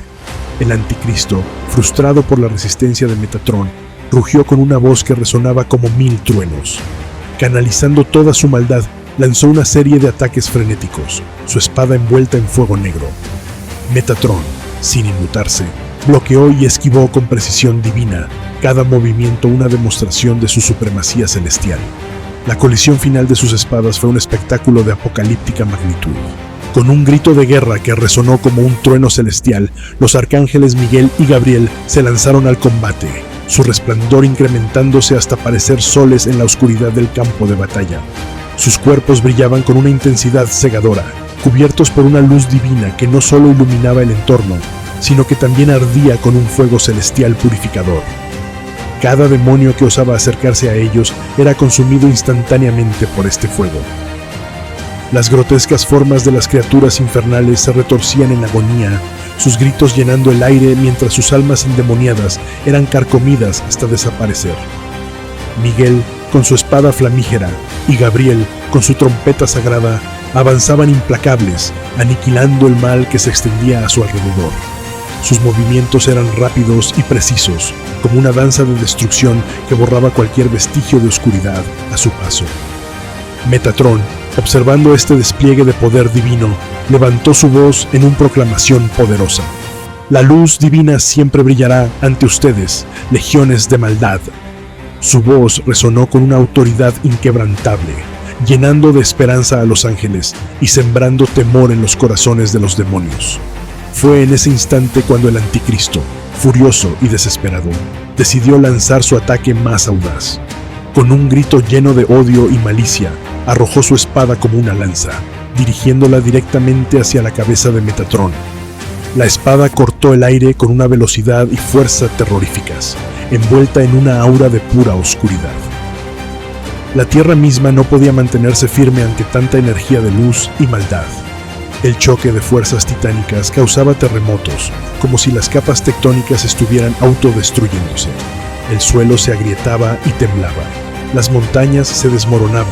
El anticristo, frustrado por la resistencia de Metatron, rugió con una voz que resonaba como 1000 truenos. Canalizando toda su maldad, lanzó una serie de ataques frenéticos, su espada envuelta en fuego negro. Metatron, sin inmutarse, bloqueó y esquivó con precisión divina, cada movimiento una demostración de su supremacía celestial. La colisión final de sus espadas fue un espectáculo de apocalíptica magnitud. Con un grito de guerra que resonó como un trueno celestial, los arcángeles Miguel y Gabriel se lanzaron al combate, su resplandor incrementándose hasta parecer soles en la oscuridad del campo de batalla. Sus cuerpos brillaban con una intensidad cegadora, cubiertos por una luz divina que no solo iluminaba el entorno, sino que también ardía con un fuego celestial purificador. Cada demonio que osaba acercarse a ellos era consumido instantáneamente por este fuego. Las grotescas formas de las criaturas infernales se retorcían en agonía, sus gritos llenando el aire mientras sus almas endemoniadas eran carcomidas hasta desaparecer. Miguel, con su espada flamígera, y Gabriel, con su trompeta sagrada, avanzaban implacables, aniquilando el mal que se extendía a su alrededor. Sus movimientos eran rápidos y precisos, como una danza de destrucción que borraba cualquier vestigio de oscuridad a su paso. Metatron, observando este despliegue de poder divino, levantó su voz en una proclamación poderosa. La luz divina siempre brillará ante ustedes, legiones de maldad. Su voz resonó con una autoridad inquebrantable, llenando de esperanza a los ángeles y sembrando temor en los corazones de los demonios. Fue en ese instante cuando el anticristo, furioso y desesperado, decidió lanzar su ataque más audaz. Con un grito lleno de odio y malicia, arrojó su espada como una lanza, dirigiéndola directamente hacia la cabeza de Metatron. La espada cortó el aire con una velocidad y fuerza terroríficas, envuelta en una aura de pura oscuridad. La tierra misma no podía mantenerse firme ante tanta energía de luz y maldad. El choque de fuerzas titánicas causaba terremotos, como si las capas tectónicas estuvieran autodestruyéndose. El suelo se agrietaba y temblaba, las montañas se desmoronaban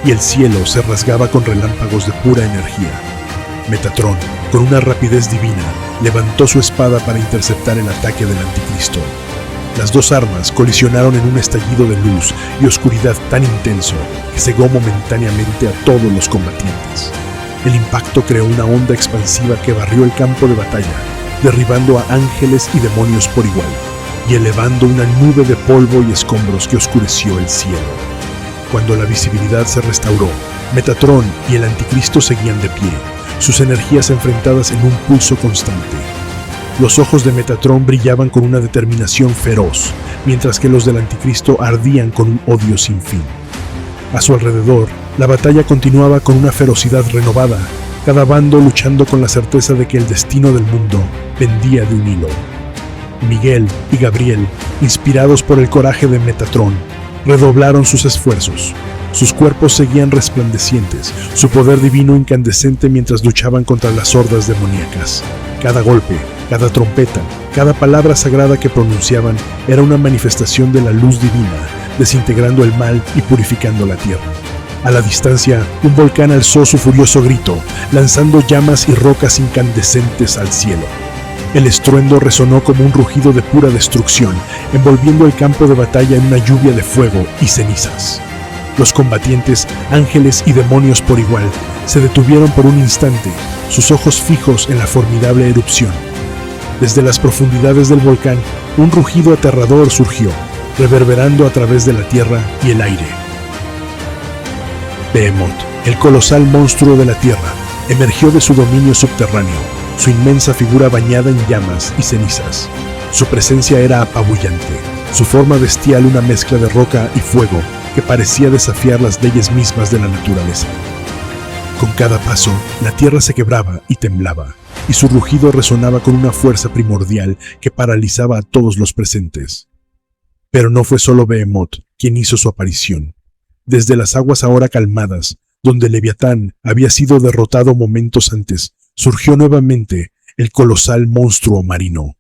y el cielo se rasgaba con relámpagos de pura energía. Metatron, con una rapidez divina, levantó su espada para interceptar el ataque del anticristo. Las dos armas colisionaron en un estallido de luz y oscuridad tan intenso que cegó momentáneamente a todos los combatientes. El impacto creó una onda expansiva que barrió el campo de batalla, derribando a ángeles y demonios por igual, y elevando una nube de polvo y escombros que oscureció el cielo. Cuando la visibilidad se restauró, Metatron y el anticristo seguían de pie, sus energías enfrentadas en un pulso constante. Los ojos de Metatron brillaban con una determinación feroz, mientras que los del anticristo ardían con un odio sin fin. A su alrededor, la batalla continuaba con una ferocidad renovada, cada bando luchando con la certeza de que el destino del mundo pendía de un hilo. Miguel y Gabriel, inspirados por el coraje de Metatron, redoblaron sus esfuerzos. Sus cuerpos seguían resplandecientes, su poder divino incandescente mientras luchaban contra las hordas demoníacas. Cada golpe, cada trompeta, cada palabra sagrada que pronunciaban era una manifestación de la luz divina, desintegrando el mal y purificando la tierra. A la distancia, un volcán alzó su furioso grito, lanzando llamas y rocas incandescentes al cielo. El estruendo resonó como un rugido de pura destrucción, envolviendo el campo de batalla en una lluvia de fuego y cenizas. Los combatientes, ángeles y demonios por igual, se detuvieron por un instante, sus ojos fijos en la formidable erupción. Desde las profundidades del volcán, un rugido aterrador surgió, reverberando a través de la tierra y el aire. Behemoth, el colosal monstruo de la tierra, emergió de su dominio subterráneo, su inmensa figura bañada en llamas y cenizas. Su presencia era apabullante, su forma bestial una mezcla de roca y fuego que parecía desafiar las leyes mismas de la naturaleza. Con cada paso, la tierra se quebraba y temblaba. y su rugido resonaba con una fuerza primordial que paralizaba a todos los presentes. Pero no fue solo Behemoth quien hizo su aparición. Desde las aguas ahora calmadas, donde Leviatán había sido derrotado momentos antes, surgió nuevamente el colosal monstruo marino.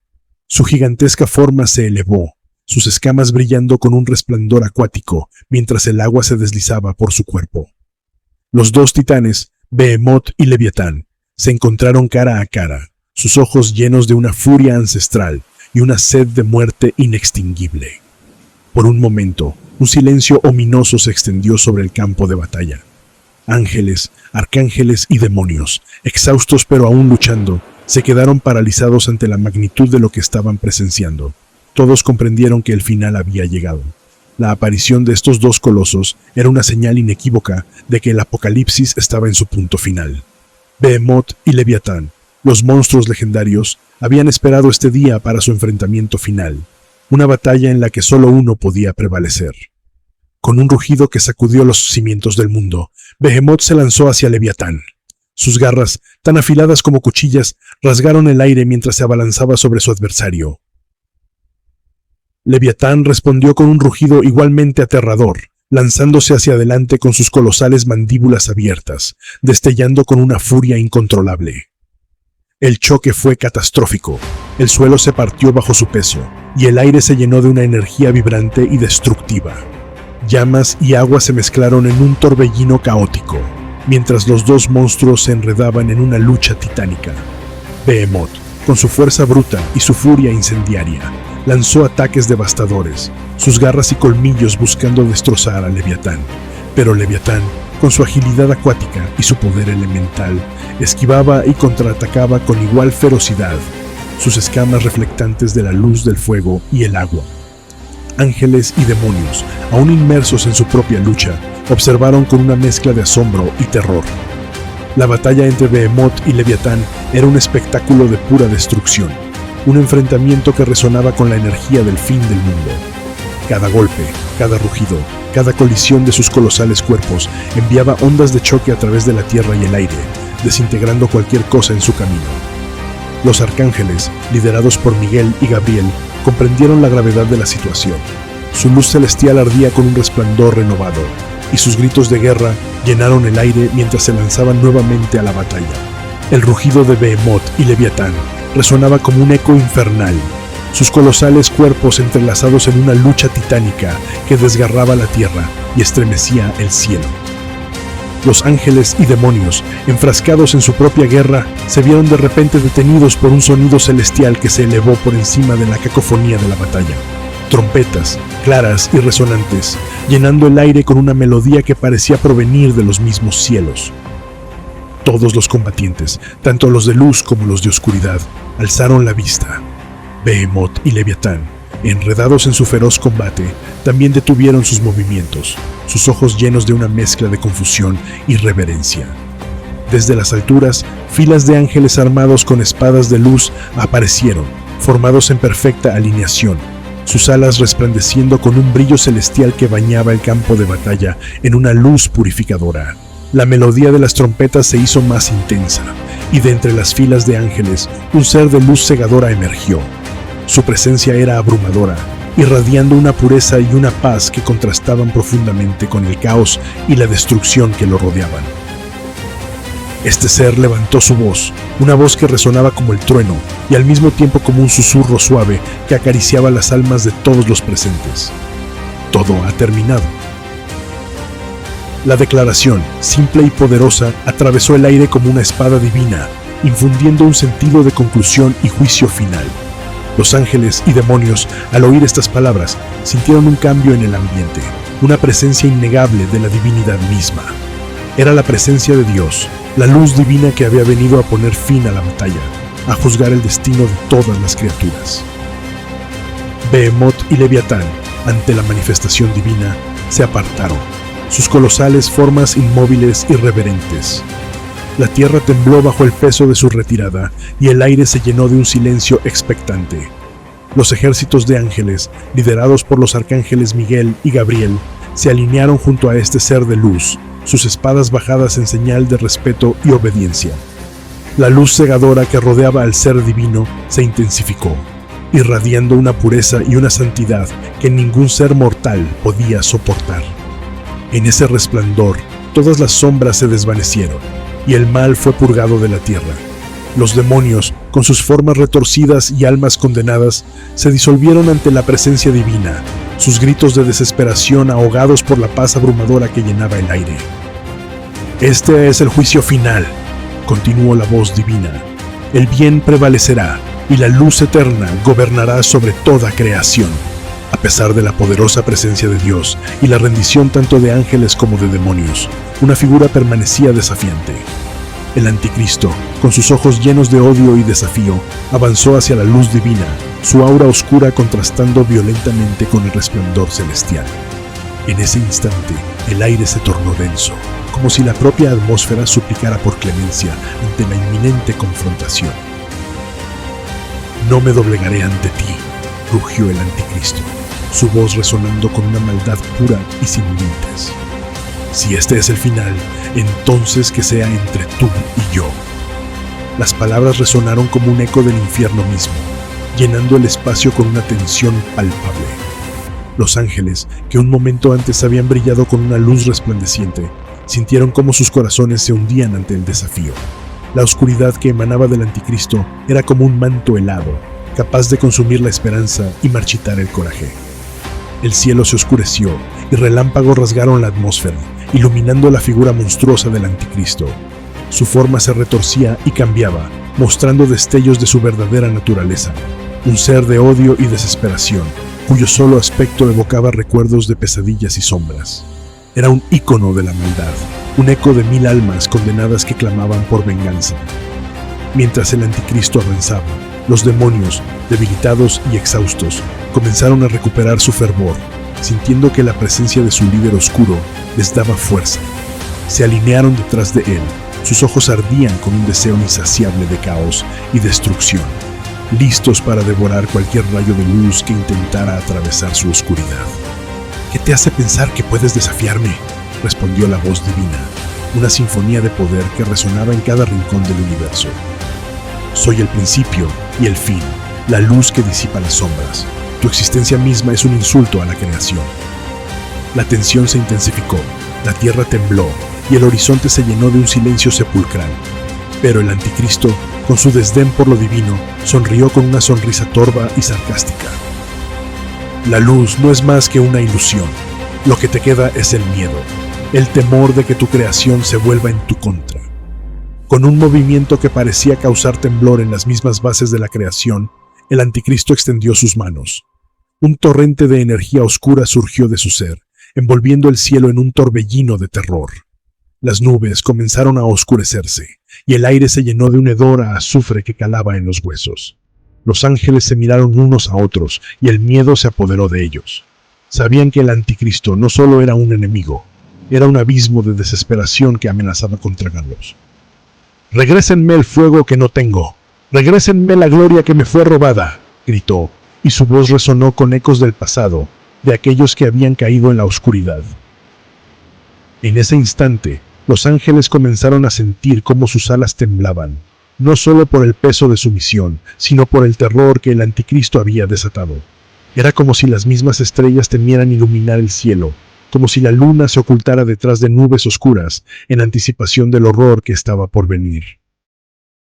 Su gigantesca forma se elevó, sus escamas brillando con un resplandor acuático mientras el agua se deslizaba por su cuerpo. Los dos titanes, Behemoth y Leviatán, se encontraron cara a cara, sus ojos llenos de una furia ancestral y una sed de muerte inextinguible. Por un momento, un silencio ominoso se extendió sobre el campo de batalla. Ángeles, arcángeles y demonios, exhaustos pero aún luchando, se quedaron paralizados ante la magnitud de lo que estaban presenciando. Todos comprendieron que el final había llegado. La aparición de estos dos colosos era una señal inequívoca de que el apocalipsis estaba en su punto final. Behemoth y Leviatán, los monstruos legendarios, habían esperado este día para su enfrentamiento final, una batalla en la que solo uno podía prevalecer. Con un rugido que sacudió los cimientos del mundo, Behemoth se lanzó hacia Leviatán. Sus garras, tan afiladas como cuchillas, rasgaron el aire mientras se abalanzaba sobre su adversario. Leviatán respondió con un rugido igualmente aterrador, lanzándose hacia adelante con sus colosales mandíbulas abiertas, destellando con una furia incontrolable. El choque fue catastrófico. El suelo se partió bajo su peso, y el aire se llenó de una energía vibrante y destructiva. Llamas y agua se mezclaron en un torbellino caótico, mientras los dos monstruos se enredaban en una lucha titánica. Behemoth, con su fuerza bruta y su furia incendiaria, lanzó ataques devastadores, sus garras y colmillos buscando destrozar a Leviatán. Pero Leviatán, con su agilidad acuática y su poder elemental, esquivaba y contraatacaba con igual ferocidad, sus escamas reflectantes de la luz del fuego y el agua. Ángeles y demonios, aún inmersos en su propia lucha, observaron con una mezcla de asombro y terror. La batalla entre Behemoth y Leviatán era un espectáculo de pura destrucción, un enfrentamiento que resonaba con la energía del fin del mundo. Cada golpe, cada rugido, cada colisión de sus colosales cuerpos enviaba ondas de choque a través de la tierra y el aire, desintegrando cualquier cosa en su camino. Los arcángeles, liderados por Miguel y Gabriel, comprendieron la gravedad de la situación. Su luz celestial ardía con un resplandor renovado, y sus gritos de guerra llenaron el aire mientras se lanzaban nuevamente a la batalla. El rugido de Behemoth y Leviatán resonaba como un eco infernal, sus colosales cuerpos entrelazados en una lucha titánica que desgarraba la tierra y estremecía el cielo. Los ángeles y demonios, enfrascados en su propia guerra, se vieron de repente detenidos por un sonido celestial que se elevó por encima de la cacofonía de la batalla. Trompetas, claras y resonantes, llenando el aire con una melodía que parecía provenir de los mismos cielos. Todos los combatientes, tanto los de luz como los de oscuridad, alzaron la vista. Behemoth y Leviatán, enredados en su feroz combate, también detuvieron sus movimientos, sus ojos llenos de una mezcla de confusión y reverencia. Desde las alturas, filas de ángeles armados con espadas de luz aparecieron, formados en perfecta alineación, sus alas resplandeciendo con un brillo celestial que bañaba el campo de batalla en una luz purificadora. La melodía de las trompetas se hizo más intensa, y de entre las filas de ángeles, un ser de luz cegadora emergió. Su presencia era abrumadora, irradiando una pureza y una paz que contrastaban profundamente con el caos y la destrucción que lo rodeaban. Este ser levantó su voz, una voz que resonaba como el trueno y al mismo tiempo como un susurro suave que acariciaba las almas de todos los presentes. Todo ha terminado. La declaración, simple y poderosa, atravesó el aire como una espada divina, infundiendo un sentido de conclusión y juicio final. Los ángeles y demonios, al oír estas palabras, sintieron un cambio en el ambiente, una presencia innegable de la divinidad misma. Era la presencia de Dios, la luz divina que había venido a poner fin a la batalla, a juzgar el destino de todas las criaturas. Behemoth y Leviatán, ante la manifestación divina, se apartaron, sus colosales formas inmóviles y reverentes. La tierra tembló bajo el peso de su retirada y el aire se llenó de un silencio expectante. Los ejércitos de ángeles, liderados por los arcángeles Miguel y Gabriel, se alinearon junto a este ser de luz, sus espadas bajadas en señal de respeto y obediencia. La luz cegadora que rodeaba al ser divino se intensificó, irradiando una pureza y una santidad que ningún ser mortal podía soportar. En ese resplandor, todas las sombras se desvanecieron, y el mal fue purgado de la tierra. Los demonios, con sus formas retorcidas y almas condenadas, se disolvieron ante la presencia divina, sus gritos de desesperación ahogados por la paz abrumadora que llenaba el aire. Este es el juicio final, continuó la voz divina. El bien prevalecerá, y la luz eterna gobernará sobre toda creación. A pesar de la poderosa presencia de Dios y la rendición tanto de ángeles como de demonios, una figura permanecía desafiante. El anticristo, con sus ojos llenos de odio y desafío, avanzó hacia la luz divina, su aura oscura contrastando violentamente con el resplandor celestial. En ese instante, el aire se tornó denso, como si la propia atmósfera suplicara por clemencia ante la inminente confrontación. «No me doblegaré ante ti», rugió el anticristo, su voz resonando con una maldad pura y sin límites. «Si este es el final, entonces que sea entre tú y yo». Las palabras resonaron como un eco del infierno mismo, llenando el espacio con una tensión palpable. Los ángeles, que un momento antes habían brillado con una luz resplandeciente, sintieron cómo sus corazones se hundían ante el desafío. La oscuridad que emanaba del anticristo era como un manto helado, capaz de consumir la esperanza y marchitar el coraje. El cielo se oscureció y relámpagos rasgaron la atmósfera, iluminando la figura monstruosa del anticristo. Su forma se retorcía y cambiaba, mostrando destellos de su verdadera naturaleza, un ser de odio y desesperación, cuyo solo aspecto evocaba recuerdos de pesadillas y sombras. Era un ícono de la maldad, un eco de 1000 almas condenadas que clamaban por venganza. Mientras el anticristo avanzaba, los demonios, debilitados y exhaustos, comenzaron a recuperar su fervor, sintiendo que la presencia de su líder oscuro les daba fuerza. Se alinearon detrás de él, sus ojos ardían con un deseo insaciable de caos y destrucción, listos para devorar cualquier rayo de luz que intentara atravesar su oscuridad. «¿Qué te hace pensar que puedes desafiarme?», respondió la voz divina, una sinfonía de poder que resonaba en cada rincón del universo. «Soy el principio y el fin, la luz que disipa las sombras. Tu existencia misma es un insulto a la creación». La tensión se intensificó, la tierra tembló y el horizonte se llenó de un silencio sepulcral. Pero el anticristo, con su desdén por lo divino, sonrió con una sonrisa torva y sarcástica. «La luz no es más que una ilusión. Lo que te queda es el miedo, el temor de que tu creación se vuelva en tu contra». Con un movimiento que parecía causar temblor en las mismas bases de la creación, el anticristo extendió sus manos. Un torrente de energía oscura surgió de su ser, envolviendo el cielo en un torbellino de terror. Las nubes comenzaron a oscurecerse, y el aire se llenó de un hedor a azufre que calaba en los huesos. Los ángeles se miraron unos a otros, y el miedo se apoderó de ellos. Sabían que el anticristo no solo era un enemigo, era un abismo de desesperación que amenazaba con tragarlos. «Regrésenme el fuego que no tengo, regrésenme la gloria que me fue robada», gritó, y su voz resonó con ecos del pasado, de aquellos que habían caído en la oscuridad. En ese instante, los ángeles comenzaron a sentir cómo sus alas temblaban, no solo por el peso de su misión, sino por el terror que el anticristo había desatado. Era como si las mismas estrellas temieran iluminar el cielo, como si la luna se ocultara detrás de nubes oscuras en anticipación del horror que estaba por venir.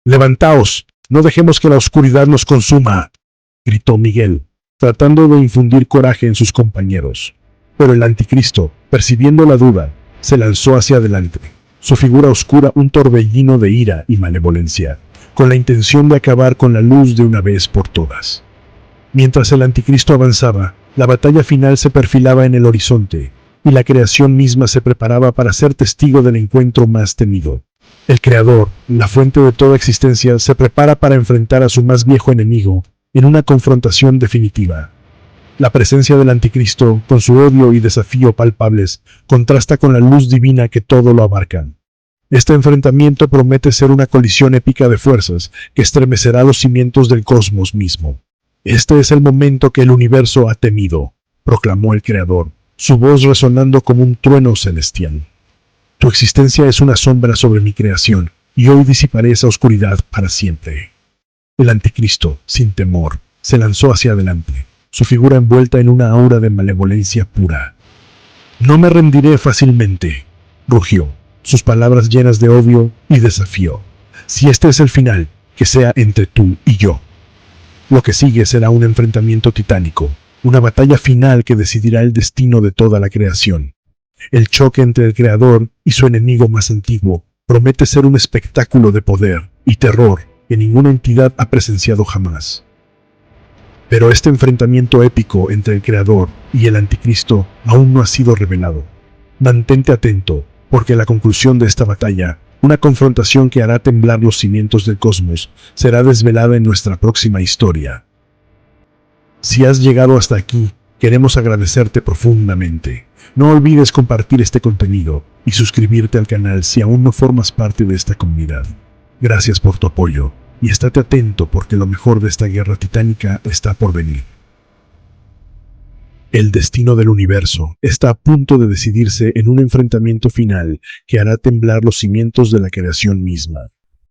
«Levantaos, no dejemos que la oscuridad nos consuma», gritó Miguel, tratando de infundir coraje en sus compañeros. Pero el anticristo, percibiendo la duda, se lanzó hacia adelante, su figura oscura un torbellino de ira y malevolencia, con la intención de acabar con la luz de una vez por todas. Mientras el anticristo avanzaba, la batalla final se perfilaba en el horizonte, y la creación misma se preparaba para ser testigo del encuentro más temido. El Creador, la fuente de toda existencia, se prepara para enfrentar a su más viejo enemigo en una confrontación definitiva. La presencia del anticristo, con su odio y desafío palpables, contrasta con la luz divina que todo lo abarca. Este enfrentamiento promete ser una colisión épica de fuerzas que estremecerá los cimientos del cosmos mismo. «Este es el momento que el universo ha temido», proclamó el Creador, su voz resonando como un trueno celestial. «Tu existencia es una sombra sobre mi creación, y hoy disiparé esa oscuridad para siempre. El anticristo, sin temor, se lanzó hacia adelante, su figura envuelta en una aura de malevolencia pura. No me rendiré fácilmente, rugió, sus palabras llenas de odio y desafío. Si este es el final, que sea entre tú y yo. Lo que sigue será un enfrentamiento titánico, una batalla final que decidirá el destino de toda la creación. El choque entre el creador y su enemigo más antiguo promete ser un espectáculo de poder y terror que ninguna entidad ha presenciado jamás. Pero este enfrentamiento épico entre el creador y el anticristo aún no ha sido revelado. Mantente atento, porque la conclusión de esta batalla, una confrontación que hará temblar los cimientos del cosmos, será desvelada en nuestra próxima historia. Si has llegado hasta aquí, queremos agradecerte profundamente. No olvides compartir este contenido y suscribirte al canal si aún no formas parte de esta comunidad. Gracias por tu apoyo, y estate atento porque lo mejor de esta guerra titánica está por venir. El destino del universo está a punto de decidirse en un enfrentamiento final que hará temblar los cimientos de la creación misma.